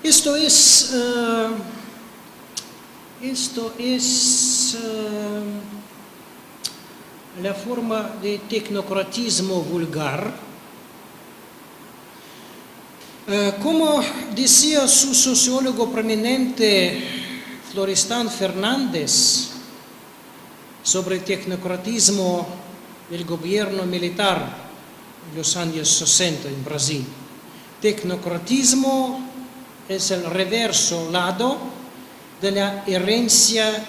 Esto es la forma de tecnocratismo vulgar. Como decía su sociólogo prominente Florestan Fernández sobre el tecnocratismo del gobierno militar en los años 60 en Brasil. Tecnocratismo es el reverso lado de la herencia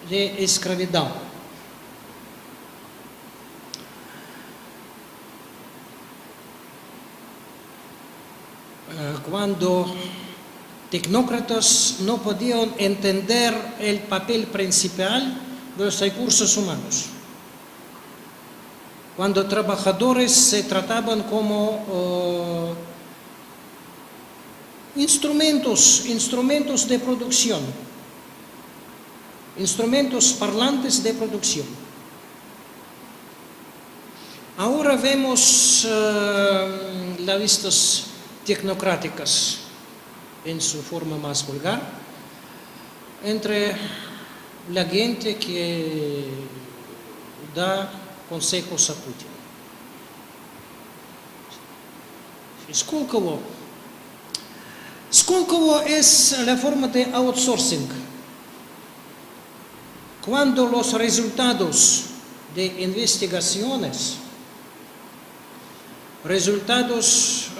de esclavitud. Cuando tecnócratas no podían entender el papel principal de los recursos humanos. Cuando trabajadores se trataban como instrumentos de producción, instrumentos parlantes de producción. Ahora vemos las listas tecnocráticas en su forma más vulgar entre la gente que da consejos a Putin. Сколково es la forma de outsourcing. Cuando los resultados de investigaciones resultados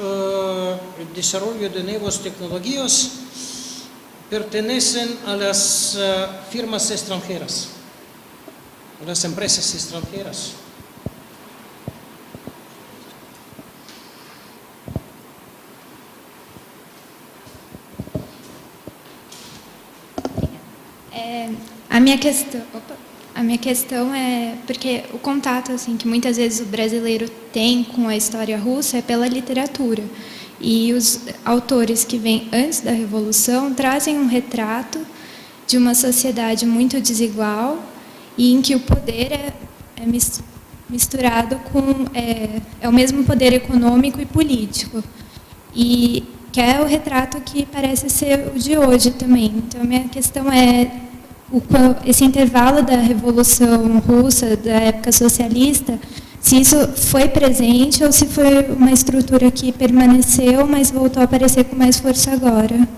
del desarrollo de nuevas tecnologías pertenecen a las firmas extranjeras, a las empresas extranjeras. A minha questão é porque o contato assim que muitas vezes o brasileiro tem com a história russa é pela literatura. E os autores que vêm antes da Revolução trazem um retrato de uma sociedade muito desigual e em que o poder é misturado com é o mesmo poder econômico e político. E que é o retrato que parece ser o de hoje também. Então, a minha questão é esse intervalo da Revolução Russa, da época socialista, se isso foi presente ou se foi uma estrutura que permaneceu, mas voltou a aparecer com mais força agora.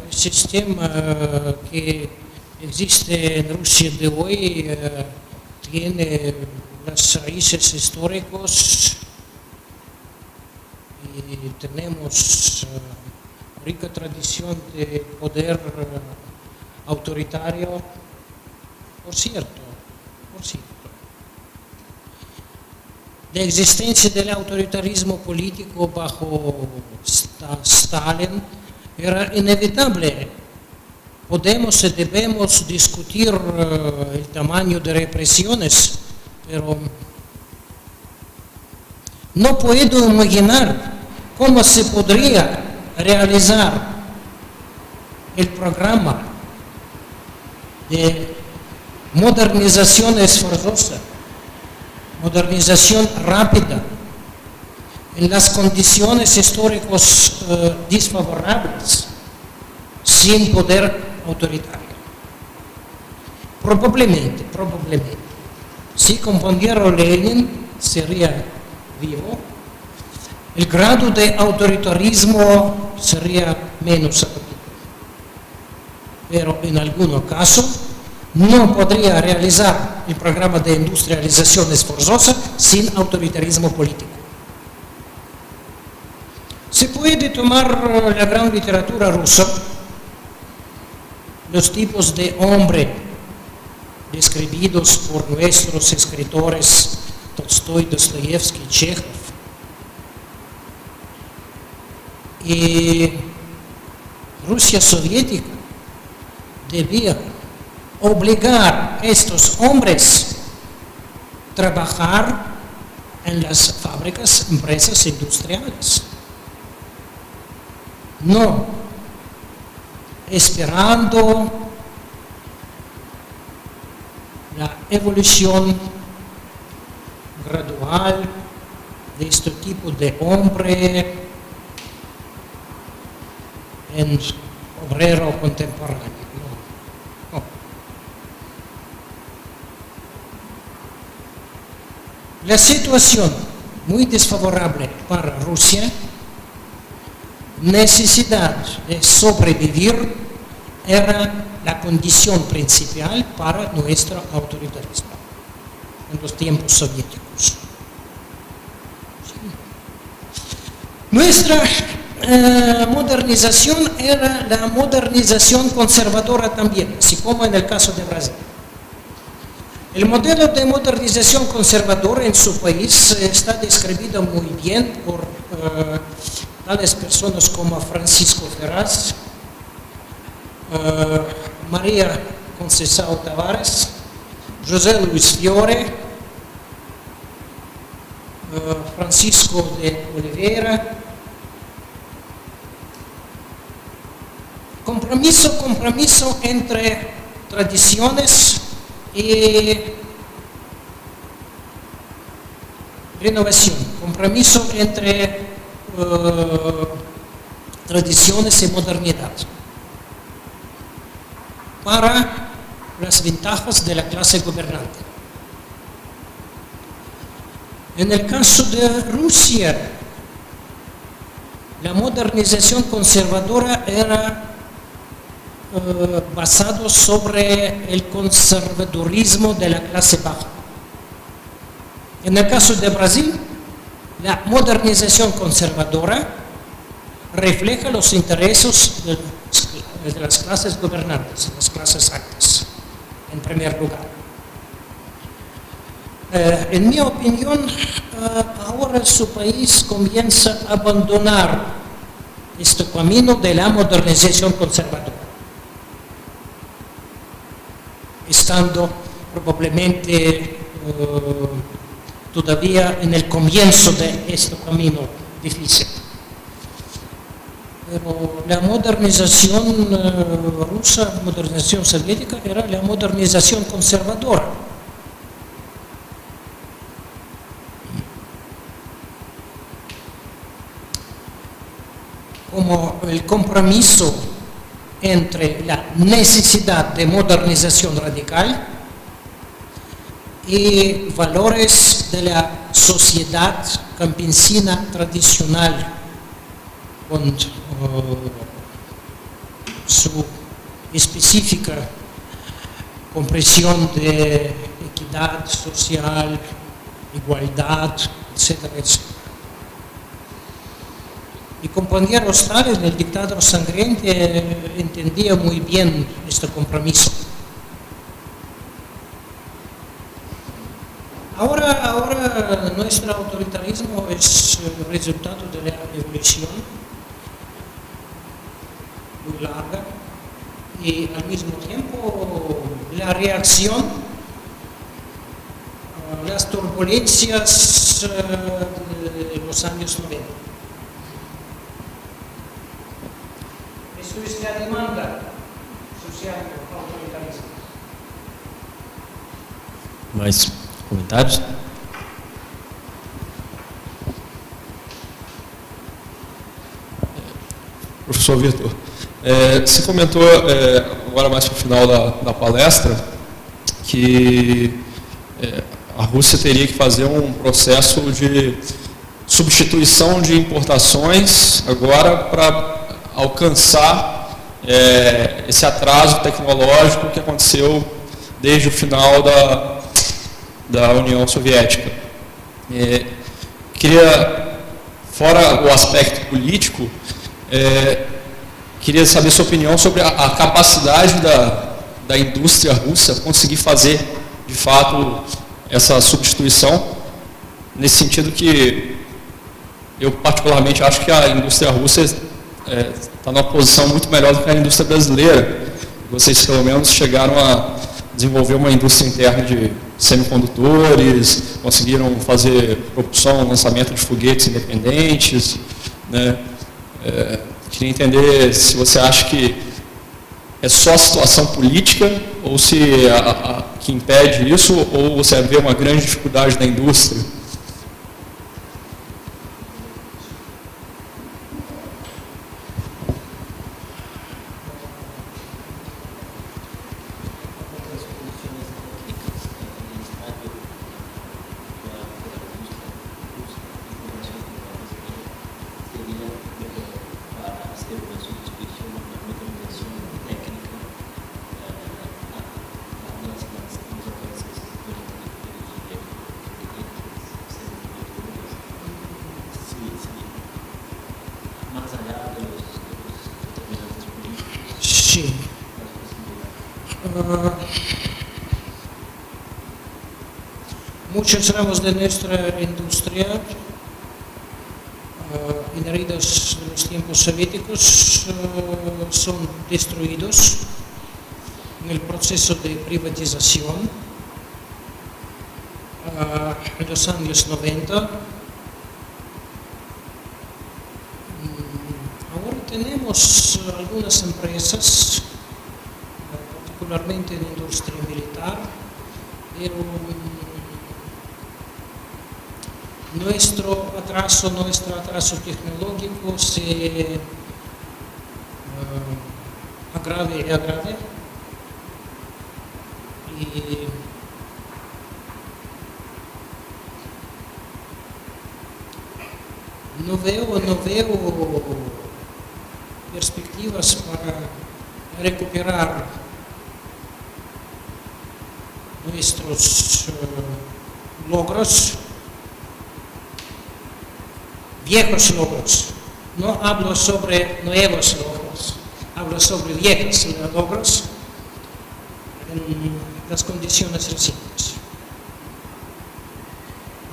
El sistema que existe en Rusia de hoy tiene las raíces históricas y tenemos rica tradición de poder autoritario, por cierto. La existencia del autoritarismo político bajo Stalin era inevitable. Podemos y debemos discutir el tamaño de represiones, pero no puedo imaginar cómo se podría realizar el programa de modernización esforzosa, modernización rápida, en las condiciones históricas desfavorables, sin poder autoritario. Probablemente, si compañero Lenin sería vivo, el grado de autoritarismo sería menos alto. Pero en algún caso no podría realizar el programa de industrialización esforzosa sin autoritarismo político. Se puede tomar la gran literatura rusa, los tipos de hombre describidos por nuestros escritores Tolstoy, Dostoyevsky, Chekhov, y Rusia soviética debía obligar a estos hombres a trabajar en las fábricas, empresas industriales. No esperando la evolución gradual de este tipo de hombre en obrero contemporáneo. No. La situación muy desfavorable para Rusia, necesidad de sobrevivir era la condición principal para nuestro autoritarismo en los tiempos soviéticos. Nuestra modernización era la modernización conservadora también, así como en el caso de Brasil. El modelo de modernización conservadora en su país está descrito muy bien por tales personas como Francisco Ferraz, María Conceição Tavares, José Luis Fiore, Francisco de Oliveira. Compromiso entre tradiciones y renovación, compromiso entre tradiciones y modernidad, para las ventajas de la clase gobernante. En el caso de Rusia, la modernización conservadora era basado sobre el conservadurismo de la clase baja. En el caso de Brasil, la modernización conservadora refleja los intereses de las clases gobernantes, las clases altas, en primer lugar. En mi opinión, ahora su país comienza a abandonar este camino de la modernización conservadora, estando probablemente todavía en el comienzo de este camino difícil. Pero la modernización rusa, modernización soviética, era la modernización conservadora. Como el compromiso entre la necesidad de modernización radical y valores de la sociedad campesina tradicional, con su específica comprensión de equidad social, igualdad, etcétera, etcétera. Mi compañero Stalin, el dictador sangriente, entendía muy bien este compromiso. Ahora nuestro autoritarismo es el resultado de la evolución muy larga y al mismo tiempo la reacción a las turbulencias de los años 90. Eso es la demanda social del autoritarismo. Mais comentários? Professor Vitor, você comentou agora mais para o final da palestra que a Rússia teria que fazer um processo de substituição de importações agora para alcançar esse atraso tecnológico que aconteceu desde o final da União Soviética. Queria, fora o aspecto político, queria saber sua opinião sobre a capacidade da indústria russa conseguir fazer, de fato, essa substituição, nesse sentido que eu particularmente acho que a indústria russa está numa posição muito melhor do que a indústria brasileira. Vocês, pelo menos, chegaram a desenvolver uma indústria interna de semicondutores, conseguiram fazer propulsão, lançamento de foguetes independentes, né? Queria entender se você acha que é só a situação política ou se que impede isso, ou você vê uma grande dificuldade da indústria. Sí. Muchos ramos de nuestra industria inheridos de los tiempos soviéticos son destruidos en el proceso de privatización en los años 90. Ahora tenemos algunas empresas, particularmente en la industria militar, pero nuestro atraso tecnológico se agrave y agrave. Y no veo perspectivas para recuperar nuestros logros, viejos logros. No hablo sobre nuevos logros, hablo sobre viejos logros en las condiciones recientes.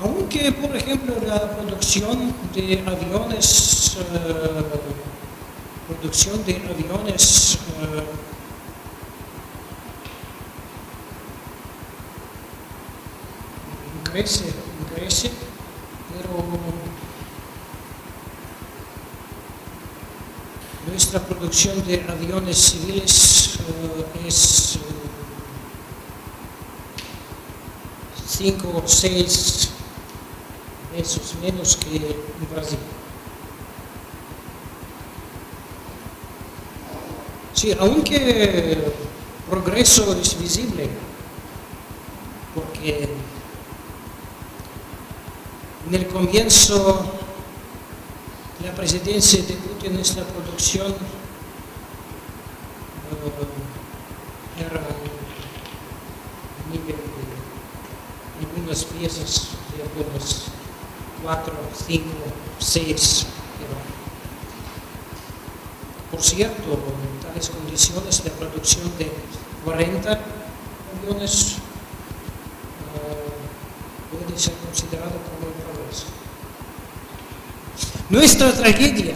Aunque, por ejemplo, la producción de aviones crece, pero nuestra producción de aviones civiles es 5 o 6 veces menos que en Brasil. Sí, aunque progreso es visible, porque en el comienzo de la presidencia de Putin nuestra producción era a nivel de algunas piezas de aviones 4, 5, 6. Por cierto, en tales condiciones la producción de 40 aviones puede ser considerado como un progreso. Nuestra tragedia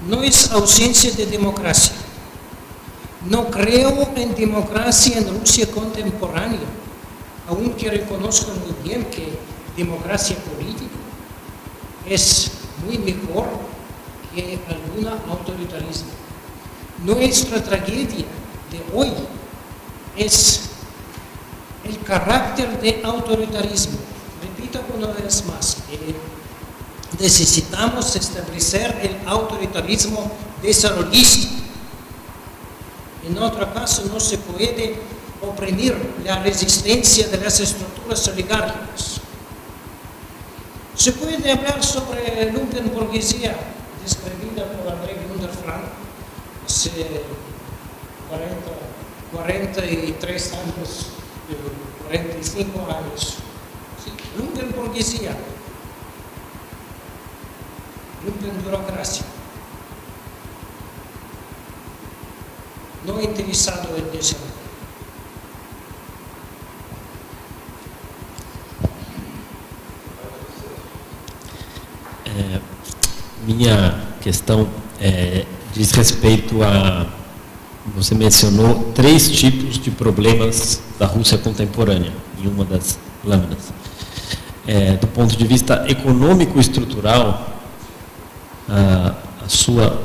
no es ausencia de democracia. No creo en democracia en Rusia contemporánea, aunque reconozco muy bien que democracia política es muy mejor que algún autoritarismo. Nuestra tragedia de hoy es el carácter de autoritarismo. Repito una vez más, necesitamos establecer el autoritarismo desarrollista. En otro caso no se puede oprimir la resistencia de las estructuras oligárquicas. Se puede hablar sobre lumpenburguesía, describida por André Günther Frank hace 43 años, 45 años. Sí, lumpenburguesía, lumpenburocracia. No interesado en desarrollo. Minha questão diz respeito a... Você mencionou 3 tipos de problemas da Rússia contemporânea em uma das lâminas. Do ponto de vista econômico e estrutural, a sua...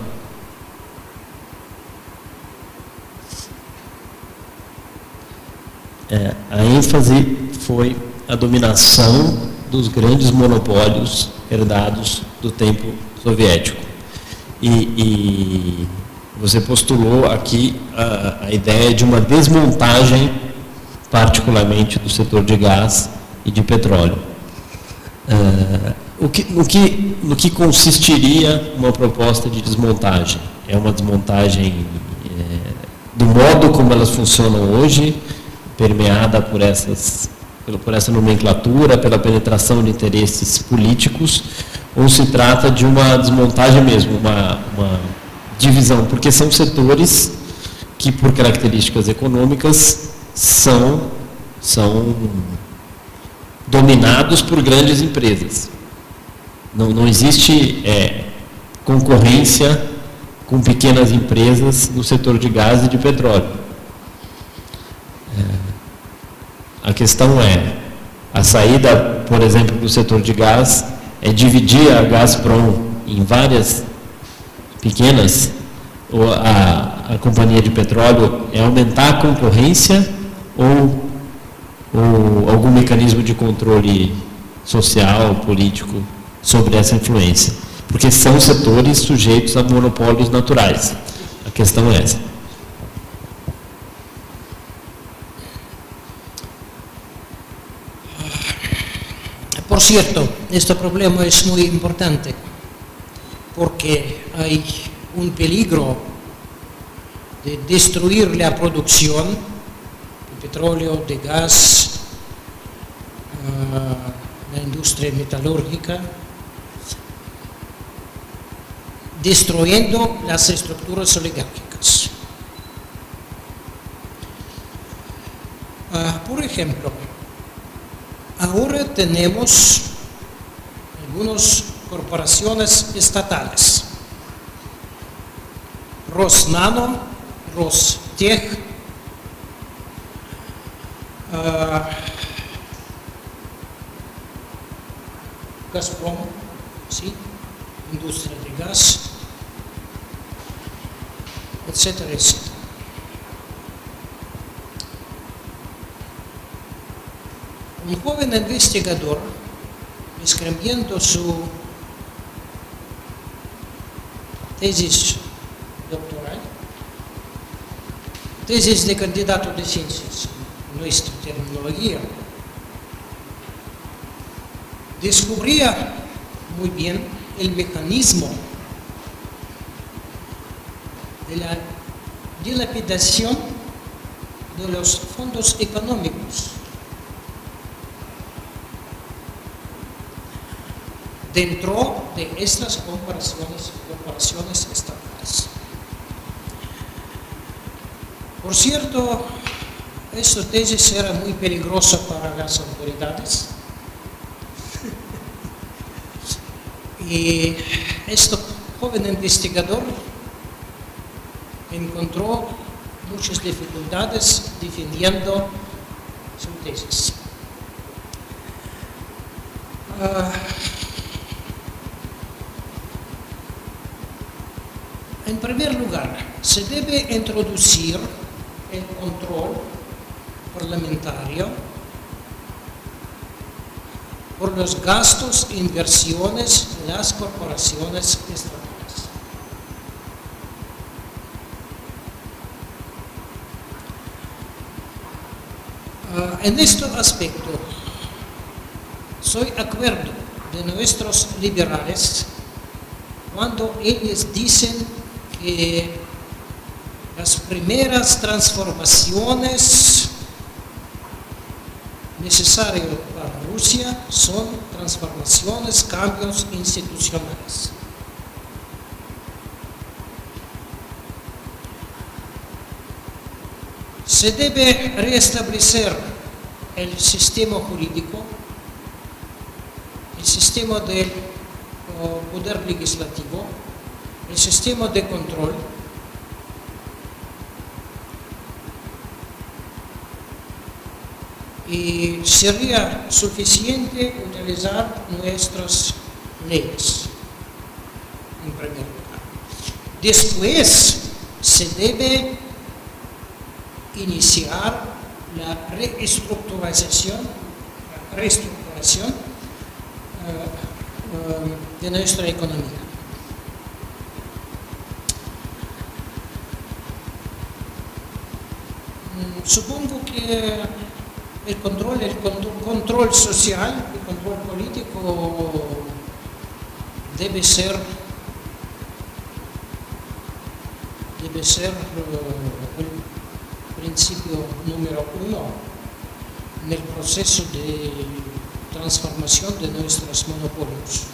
a ênfase foi a dominação dos grandes monopólios herdados do tempo soviético. E você postulou aqui a ideia de uma desmontagem, particularmente do setor de gás e de petróleo. No que consistiria uma proposta de desmontagem? É uma desmontagem do modo como elas funcionam hoje, permeada por essa nomenclatura, pela penetração de interesses políticos, ou se trata de uma desmontagem mesmo, uma divisão? Porque são setores que, por características econômicas, são dominados por grandes empresas. Não existe concorrência com pequenas empresas no setor de gás e de petróleo. questão é, a saída, por exemplo, do setor de gás é dividir a Gazprom em várias pequenas, ou a companhia de petróleo, é aumentar a concorrência ou algum mecanismo de controle social, político sobre essa influência? Porque são setores sujeitos a monopólios naturais. A questão é essa. Por cierto, este problema es muy importante porque hay un peligro de destruir la producción de petróleo, de gas, la industria metalúrgica, destruyendo las estructuras oligárquicas. Por ejemplo, ahora tenemos algunas corporaciones estatales, Rosnano, Rostech, Gazprom, ¿sí? Industria de gas, etcétera, etcétera. Un joven investigador, escribiendo su tesis doctoral, tesis de candidato de ciencias, en nuestra terminología, descubría muy bien el mecanismo de la dilapidación de los fondos económicos dentro de estas corporaciones estatales. Por cierto, esta tesis era muy peligrosa para las autoridades y este joven investigador encontró muchas dificultades defendiendo su tesis. En primer lugar, se debe introducir el control parlamentario por los gastos e inversiones de las corporaciones estatales. En este aspecto, soy de acuerdo de nuestros liberales cuando ellos dicen que las primeras transformaciones necesarias para Rusia son transformaciones, cambios institucionales. Se debe restablecer el sistema jurídico, el sistema del poder legislativo, el sistema de control, y sería suficiente utilizar nuestras leyes en primer lugar. Después se debe iniciar la reestructuración de nuestra economía. Supongo que el control social, el control político debe ser el principio número uno en el proceso de transformación de nuestros monopolios.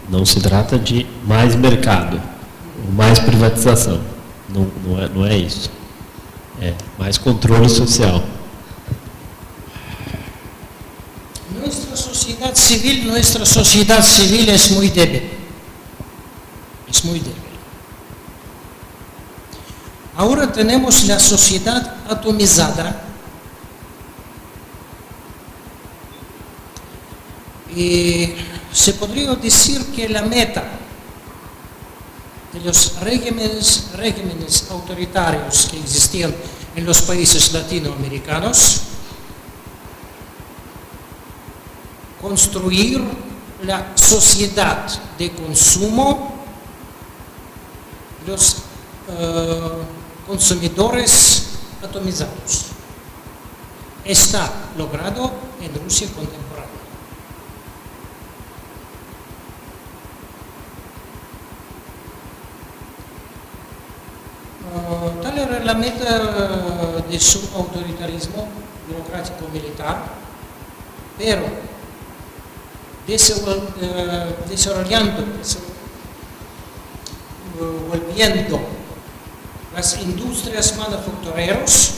Não se trata de mais mercado, ou mais privatização. Não é isso. É mais controle social. Nuestra sociedad civil es muy débil. Es muy débil. Ahora tenemos la sociedad atomizada y se podría decir que la meta de los regímenes autoritarios que existían en los países latinoamericanos, construir la sociedad de consumo, los consumidores atomizados. Está logrado en Rusia contemporánea. Tal era la meta de su autoritarismo burocrático militar, pero volviendo las industrias manufactureras,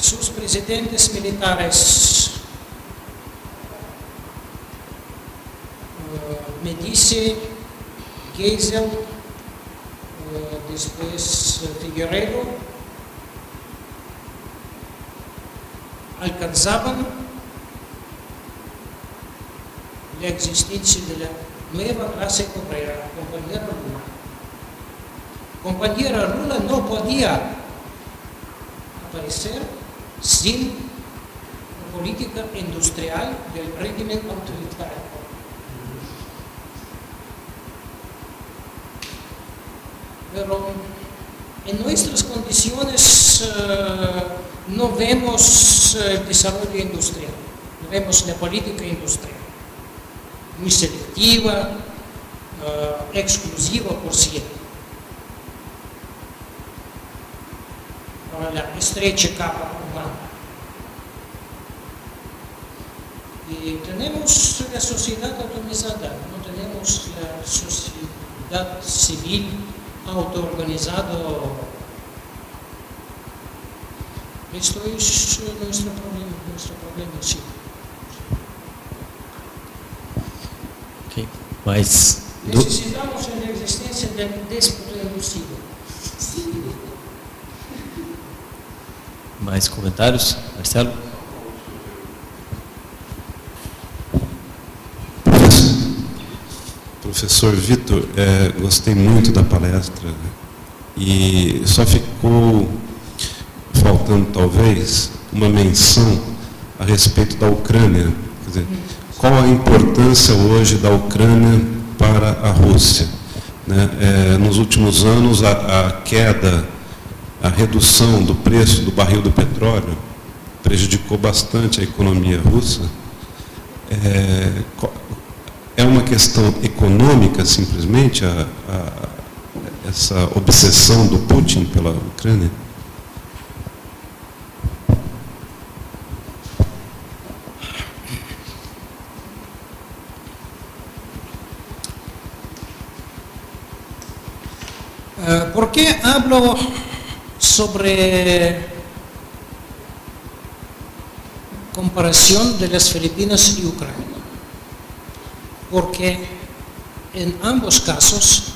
sus presidentes militares, Medici, Geisel, después Figueredo, alcanzaban la existencia de la nueva clase obrera, compañera Lula. Compañera Lula no podía aparecer sin la política industrial del régimen autoritario. Pero en nuestras condiciones no vemos el desarrollo industrial, no vemos la política industrial, muy selectiva, exclusiva por cierto, para la estrecha capa urbana. Y tenemos la sociedad atomizada, no tenemos la sociedad civil autoorganizado. Esto es nuestro problema, sí. Ok, mas Necesitamos la existencia del déspota inducido. mais comentários? Marcelo? Professor Vitor, gostei muito da palestra e só ficou faltando talvez uma menção a respeito da Ucrânia. Quer dizer, qual a importância hoje da Ucrânia para a Rússia? Né? Nos últimos anos, a queda, a redução do preço do barril do petróleo prejudicou bastante a economia russa. É uma questão econômica, simplesmente, essa obsessão do Putin pela Ucrânia? ¿Por qué hablo sobre comparación de las Filipinas y Ucrania? Porque en ambos casos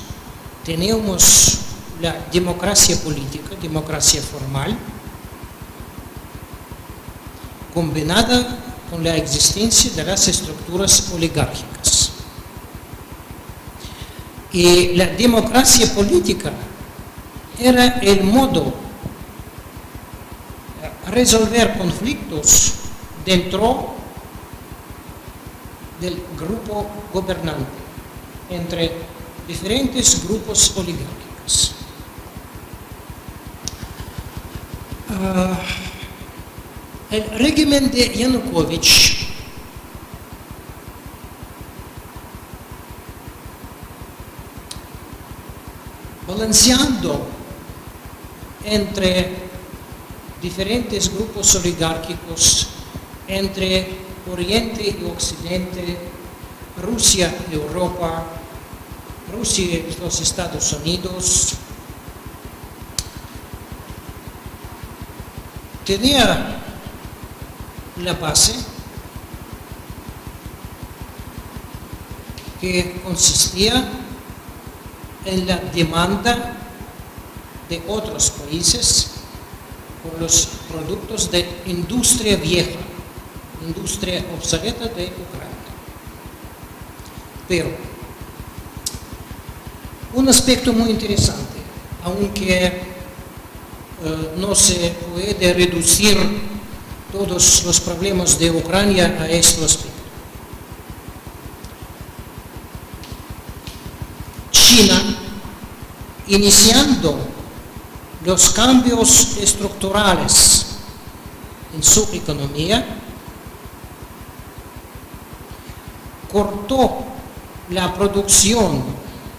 tenemos la democracia política, democracia formal, combinada con la existencia de las estructuras oligárquicas. Y la democracia política era el modo de resolver conflictos dentro del grupo gobernante, entre diferentes grupos oligárquicos. El régimen de Yanukovych balanceando entre diferentes grupos oligárquicos, entre Oriente y Occidente, Rusia y Europa, Rusia y los Estados Unidos, tenía la base que consistía en la demanda de otros países por los productos de industria vieja, industria obsoleta de Ucrania. Pero un aspecto muy interesante, aunque no se puede reducir todos los problemas de Ucrania a este aspecto. China, iniciando los cambios estructurales en su economía, cortó la producción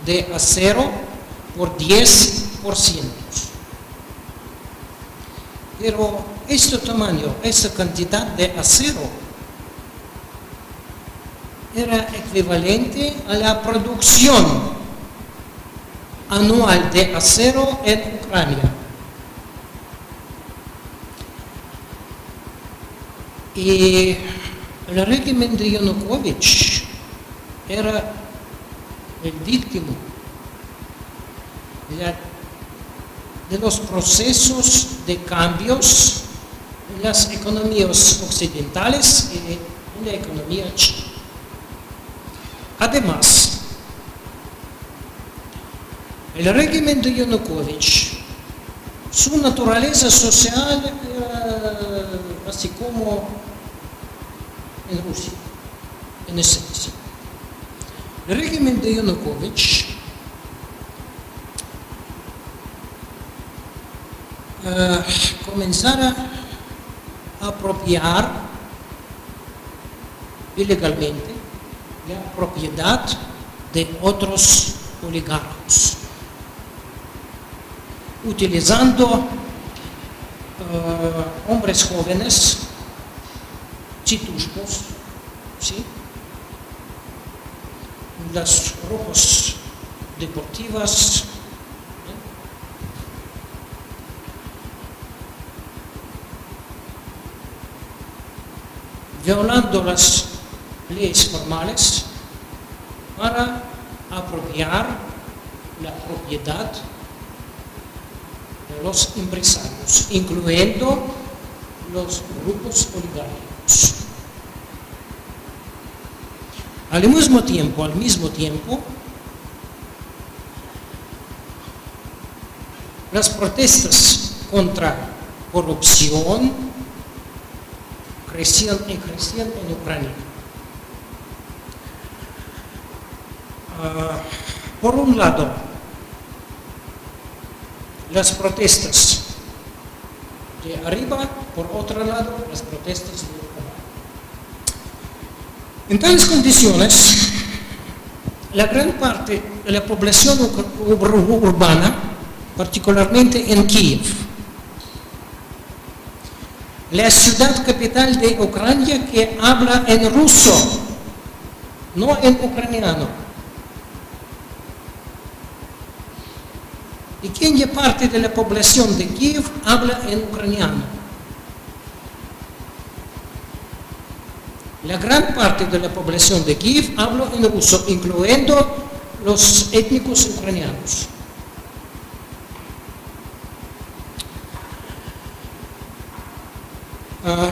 de acero por 10%. Pero este tamaño, esta cantidad de acero era equivalente a la producción anual de acero en Ucrania. Y el régimen de Yanukovych era el víctima de los procesos de cambios en las economías occidentales y en la economía china. Además, el régimen de Yanukovych, su naturaleza social era así como en Rusia, en esencia. El régimen de Yanukovych comenzara a apropiar ilegalmente la propiedad de otros oligarcos, utilizando hombres jóvenes, chitushkos, ¿sí? Las ropas deportivas, violando las leyes formales para apropiar la propiedad de los empresarios, incluyendo los grupos oligárquicos. Al mismo tiempo, las protestas contra corrupción crecían en Ucrania. Por un lado, las protestas de arriba, por otro lado, las protestas de abajo. En tales condiciones, la gran parte de la población urbana, particularmente en Kiev, la ciudad capital de Ucrania, que habla en ruso, no en ucraniano. Pequeña parte de la población de Kiev habla en ucraniano. La gran parte de la población de Kiev habla en ruso, incluyendo los étnicos ucranianos.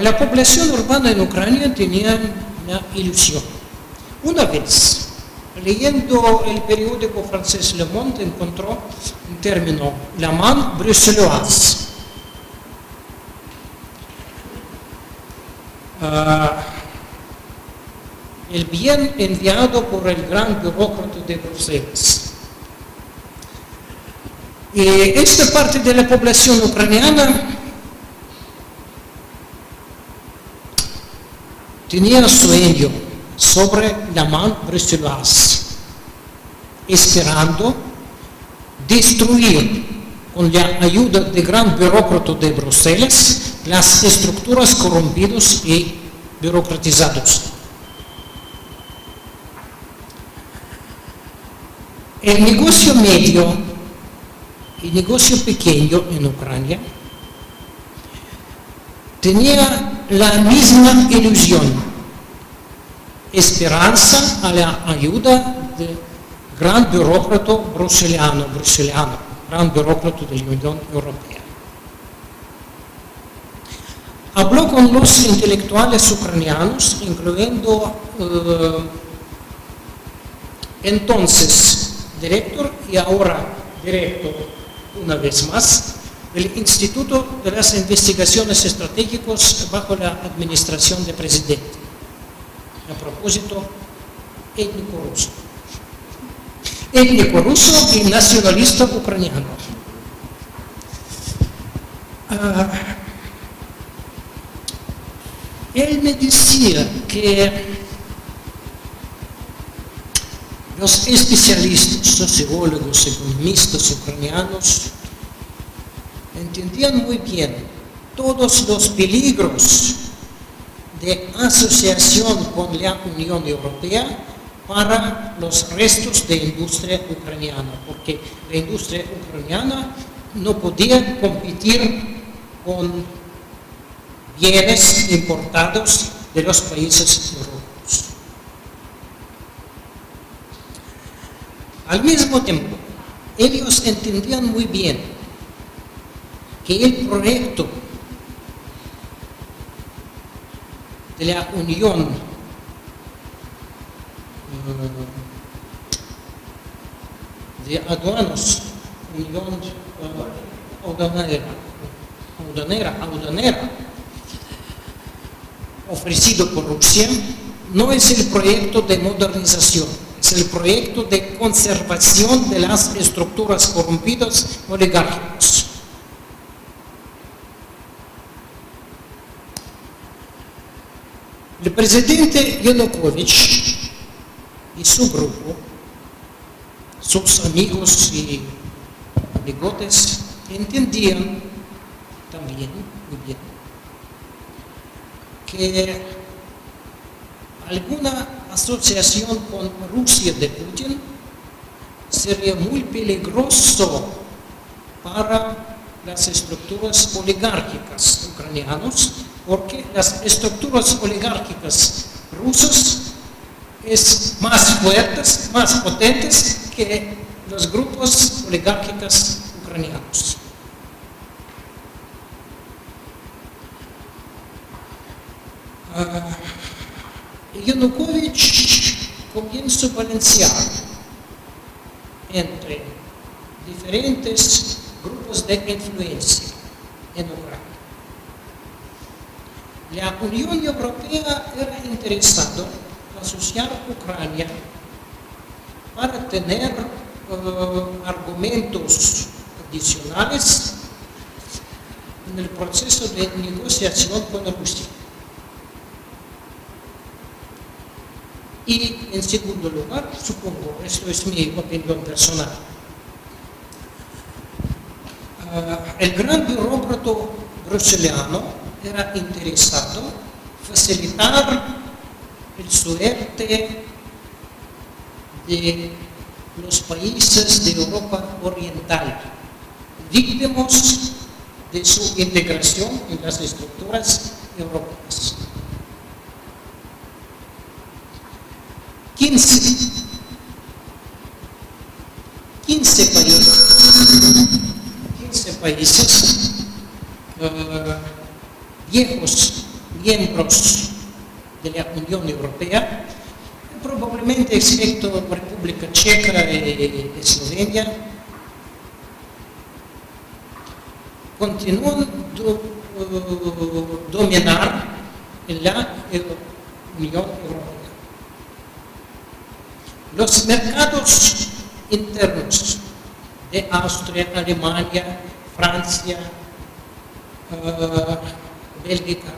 La población urbana en Ucrania tenía una ilusión. Una vez, leyendo el periódico francés Le Monde, encontró un término, la main bruxelloise. El bien enviado por el gran burócrata de Bruselas. Y esta parte de la población ucraniana tenía sueño sobre la main bruxelloise, esperando destruir con la ayuda del gran burócrata de Bruselas las estructuras corrompidas y burocratizadas. El negocio medio y negocio pequeño en Ucrania tenía la misma ilusión, esperanza a la ayuda de gran burócrata brusiliano, gran burócrata de la Unión Europea. Habló con los intelectuales ucranianos, incluyendo entonces director y ahora director, una vez más, del Instituto de las Investigaciones Estratégicas bajo la administración del presidente. A propósito, étnico ruso y nacionalista ucraniano. Él me decía que los especialistas, sociólogos, economistas ucranianos entendían muy bien todos los peligros de asociación con la Unión Europea para los restos de industria ucraniana, porque la industria ucraniana no podía competir con bienes importados de los países europeos. Al mismo tiempo, ellos entendían muy bien que el proyecto de la Unión de aduanas, Unión aduanera, ofrecido por Rusia, no es el proyecto de modernización, es el proyecto de conservación de las estructuras corrompidas oligárquicas. El presidente Yanukovych y su grupo, sus amigos y amigotes, entendían también muy bien que alguna asociación con Rusia de Putin sería muy peligroso para las estructuras oligárquicas ucranianas, porque las estructuras oligárquicas rusas es más fuertes, más potentes que los grupos oligárquicos ucranianos. Yanukovych comienza a balancear entre diferentes grupos de influencia en Ucrania. La Unión Europea era interesada en asociar a Ucrania para tener argumentos adicionales en el proceso de negociación con Rusia. Y en segundo lugar, supongo, esto es mi opinión personal, el gran burócrata brusiliano era interesado en facilitar el suerte de los países de Europa Oriental, víctimas de su integración en las estructuras europeas. 15 países viejos miembros de la Unión Europea, probablemente excepto República Checa y Eslovenia, continúan dominar la Unión Europea. Los mercados internos de Austria, Alemania, Francia, Bélgica,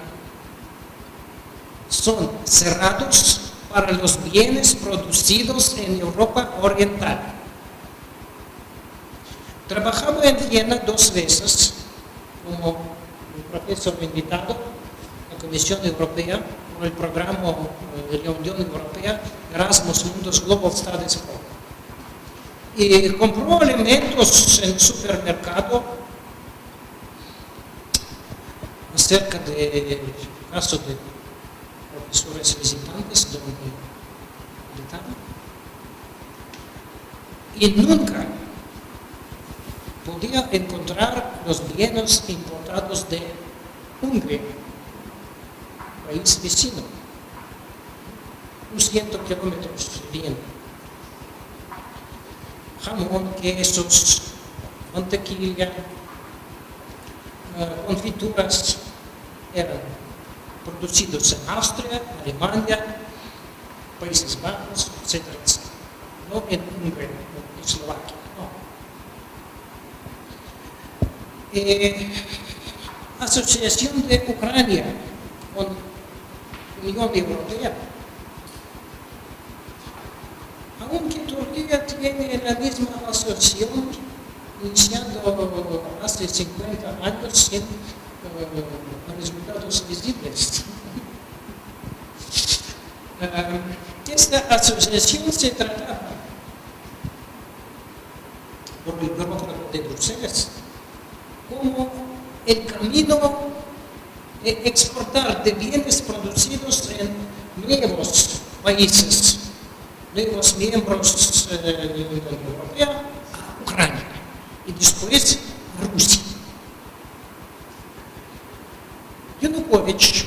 son cerrados para los bienes producidos en Europa Oriental. Trabajaba en Viena 2 veces como un profesor invitado a la Comisión Europea por el programa de la Unión Europea Erasmus Mundus Global Studies Program. Y compró alimentos en el supermercado acerca del caso de profesores visitantes donde invitaban. y nunca podía encontrar los bienes importados de Hungría, país vecino, 200 kilómetros bien. Jamón, quesos, mantequilla, confituras eran producidos en Austria, Alemania, Países Bajos, etcétera, etcétera. No en Hungría, no en Eslovaquia, no. Asociación de Ucrania con Unión Europea. Aunque Turquía tiene la misma asociación iniciando hace 50 años sin resultados visibles. Esta asociación se trataba por el burócrata de Bruselas como el camino de exportar de bienes producidos en nuevos países, nuevos miembros de la Unión Europea, a Ucrania y después a Rusia. Yanukovych,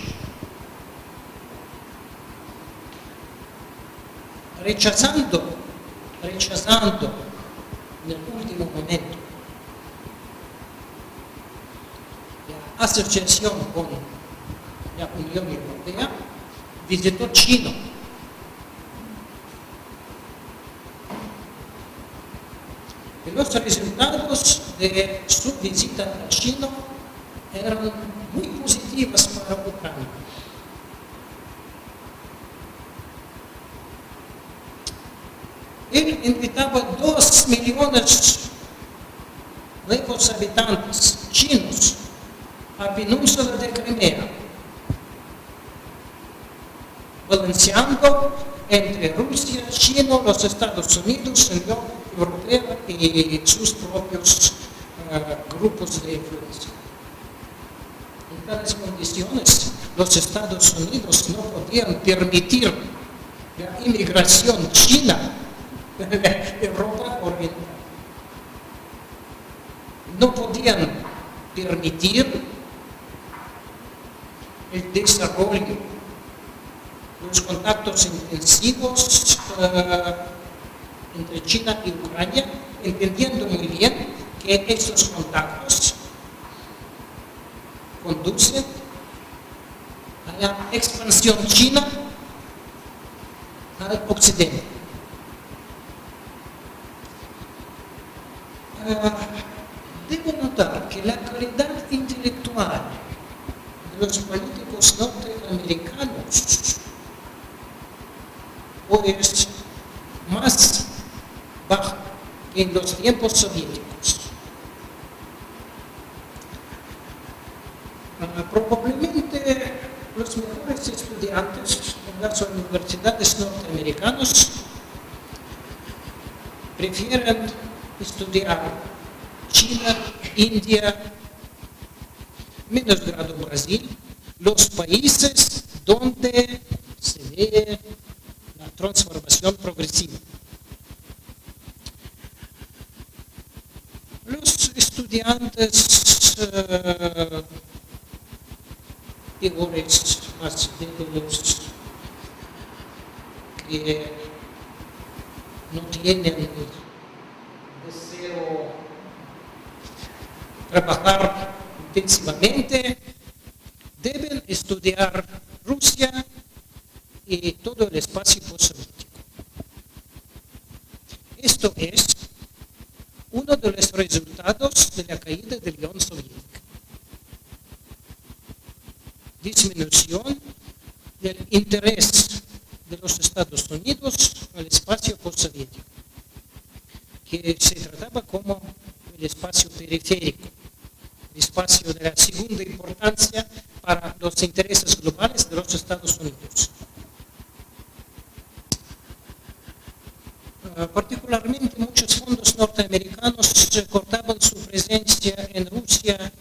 rechazando en el último momento la asociación con la Unión Europea, visitó China. Y los resultados de su visita a China eran muy positivos para Ucrania. Él invitaba 2 millones nuevos habitantes chinos a península de Crimea, balanceando entre Rusia, China, los Estados Unidos, la Unión Europea y sus propios grupos de influencia. En tales condiciones, los Estados Unidos no podían permitir la inmigración china de Europa Oriental. No podían permitir el desarrollo, los contactos intensivos entre China y Ucrania, entendiendo muy bien que estos contactos conducen a la expansión china al occidente. Debo notar que la calidad intelectual de los políticos norteamericanos hoy es más baja que en los tiempos soviéticos. Probablemente los mejores estudiantes en las universidades norteamericanas prefieren estudiar China, India, menos grado Brasil, los países donde se ve la transformación progresiva. Los estudiantes peores, más débiles, que no tienen deseo trabajar intensivamente, deben estudiar Rusia y todo el espacio postsoviético. Esto es uno de los resultados de la caída de la Unión Soviética. Disminución del interés de los Estados Unidos al espacio postsoviético, que se trataba como el espacio periférico, el espacio de la segunda importancia para los intereses globales de los Estados Unidos. Particularmente muchos fondos norteamericanos cortaban su presencia en Rusia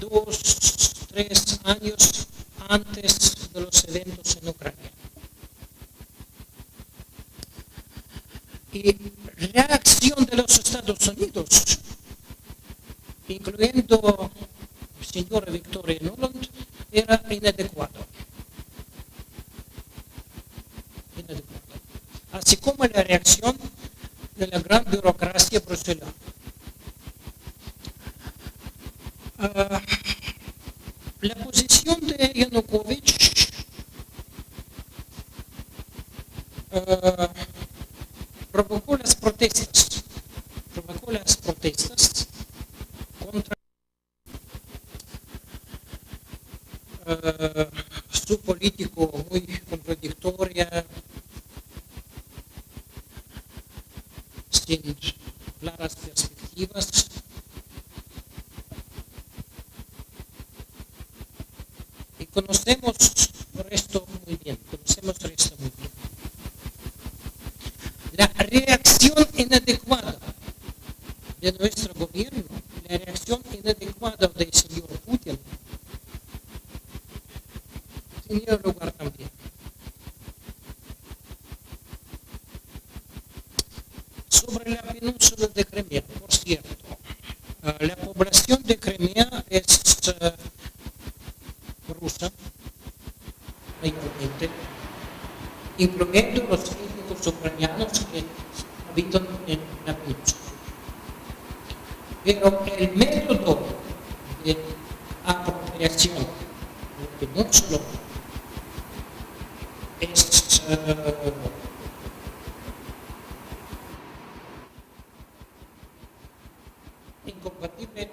2-3 años antes de los eventos en Ucrania. Y reacción de los Estados Unidos, incluyendo la señora Victoria Nuland, era inadecuado. Así como la reacción de la gran burocracia bruselana. La posición de Yanukovych provocó las protestas contra su político muy contradictoria, sin claras perspectivas. Y conocemos esto muy bien. La reacción inadecuada de nuestro gobierno, la reacción inadecuada del señor Putin, tenía lugar también. Sobre la península de Crimea, por cierto, la población de Crimea es rusa, mayormente, incluyendo los étnicos ucranianos que habitan en la península. Pero el método de apropiación de la península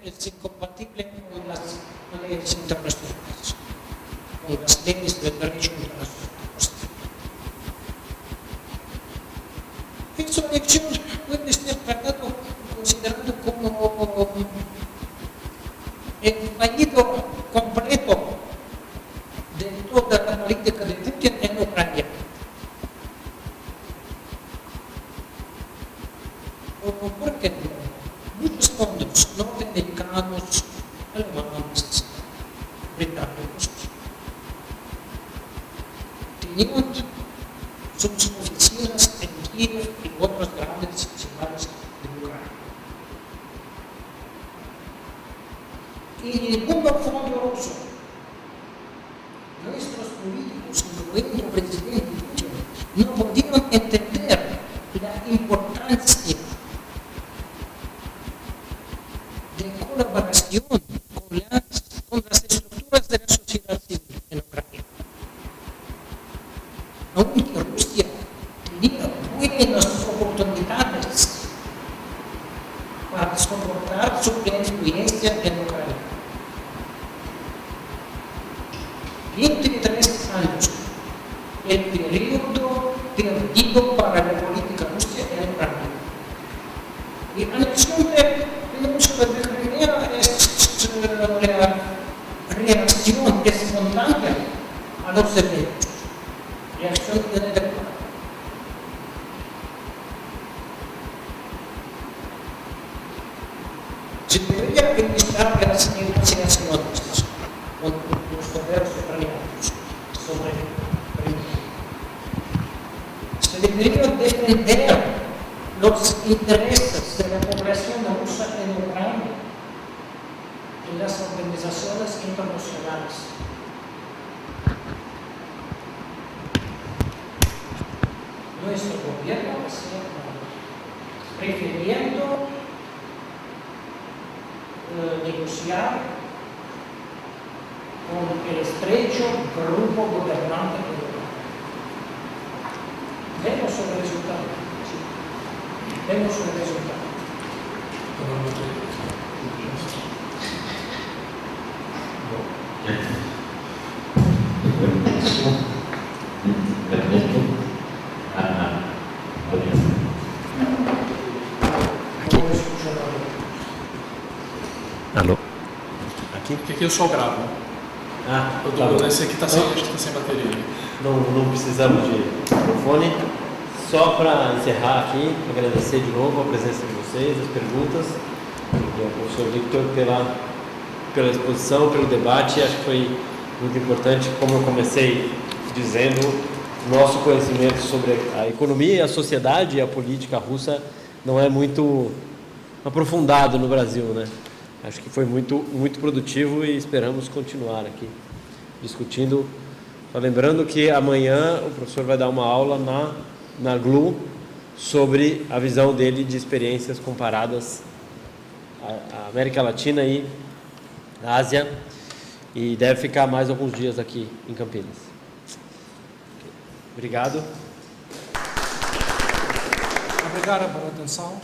es incompatible con las leyes internacionales, con las leyes del derecho internacional. Esta elección puede ser considerado como el fallido completo de toda la política de Putin en Ucrania. Porque muchos fondos norteamericanos, alemanes, británicos, tenían sus oficinas en Kiev y otras grandes ciudades de Ucrania. Y ningún fondo ruso, nuestros políticos, incluyendo el presidente Putin, no podían entender la importancia de colaboración con las estructuras de la sociedad civil en Ucrania. Aunque Rusia tenía buenas oportunidades para soportar su influencia en Ucrania. 23 años, el periodo perdido para la política rusa en Ucrania. Y la anexión de península de Crimea es la reacción espontánea a los eventos, reacción inadecuada. Se debería iniciar las negociaciones con los gobiernos ucranianos sobre Crimea. Se debería defender los intereses de la población rusa en Ucrania en las organizaciones internacionales. Nuestro gobierno está prefiriendo negociar con el estrecho grupo gobernante de Ucrania. Vemos el resultado. Vemos el resultado. Alô? Aqui? Porque aqui eu só gravo. Ah, Esse aqui está sem bateria. não precisamos de microfone. Só para encerrar aqui, agradecer de novo a presença de vocês, as perguntas, e ao professor Victor pela exposição, pelo debate. Acho que foi muito importante, como eu comecei dizendo, nosso conhecimento sobre a economia e a sociedade e a política russa não é muito aprofundado no Brasil, né? Acho que foi muito produtivo e esperamos continuar aqui discutindo. Só lembrando que amanhã o professor vai dar uma aula na GLU sobre a visão dele de experiências comparadas à América Latina e à Ásia, e deve ficar mais alguns dias aqui em Campinas. Obrigado. Obrigado pela atenção.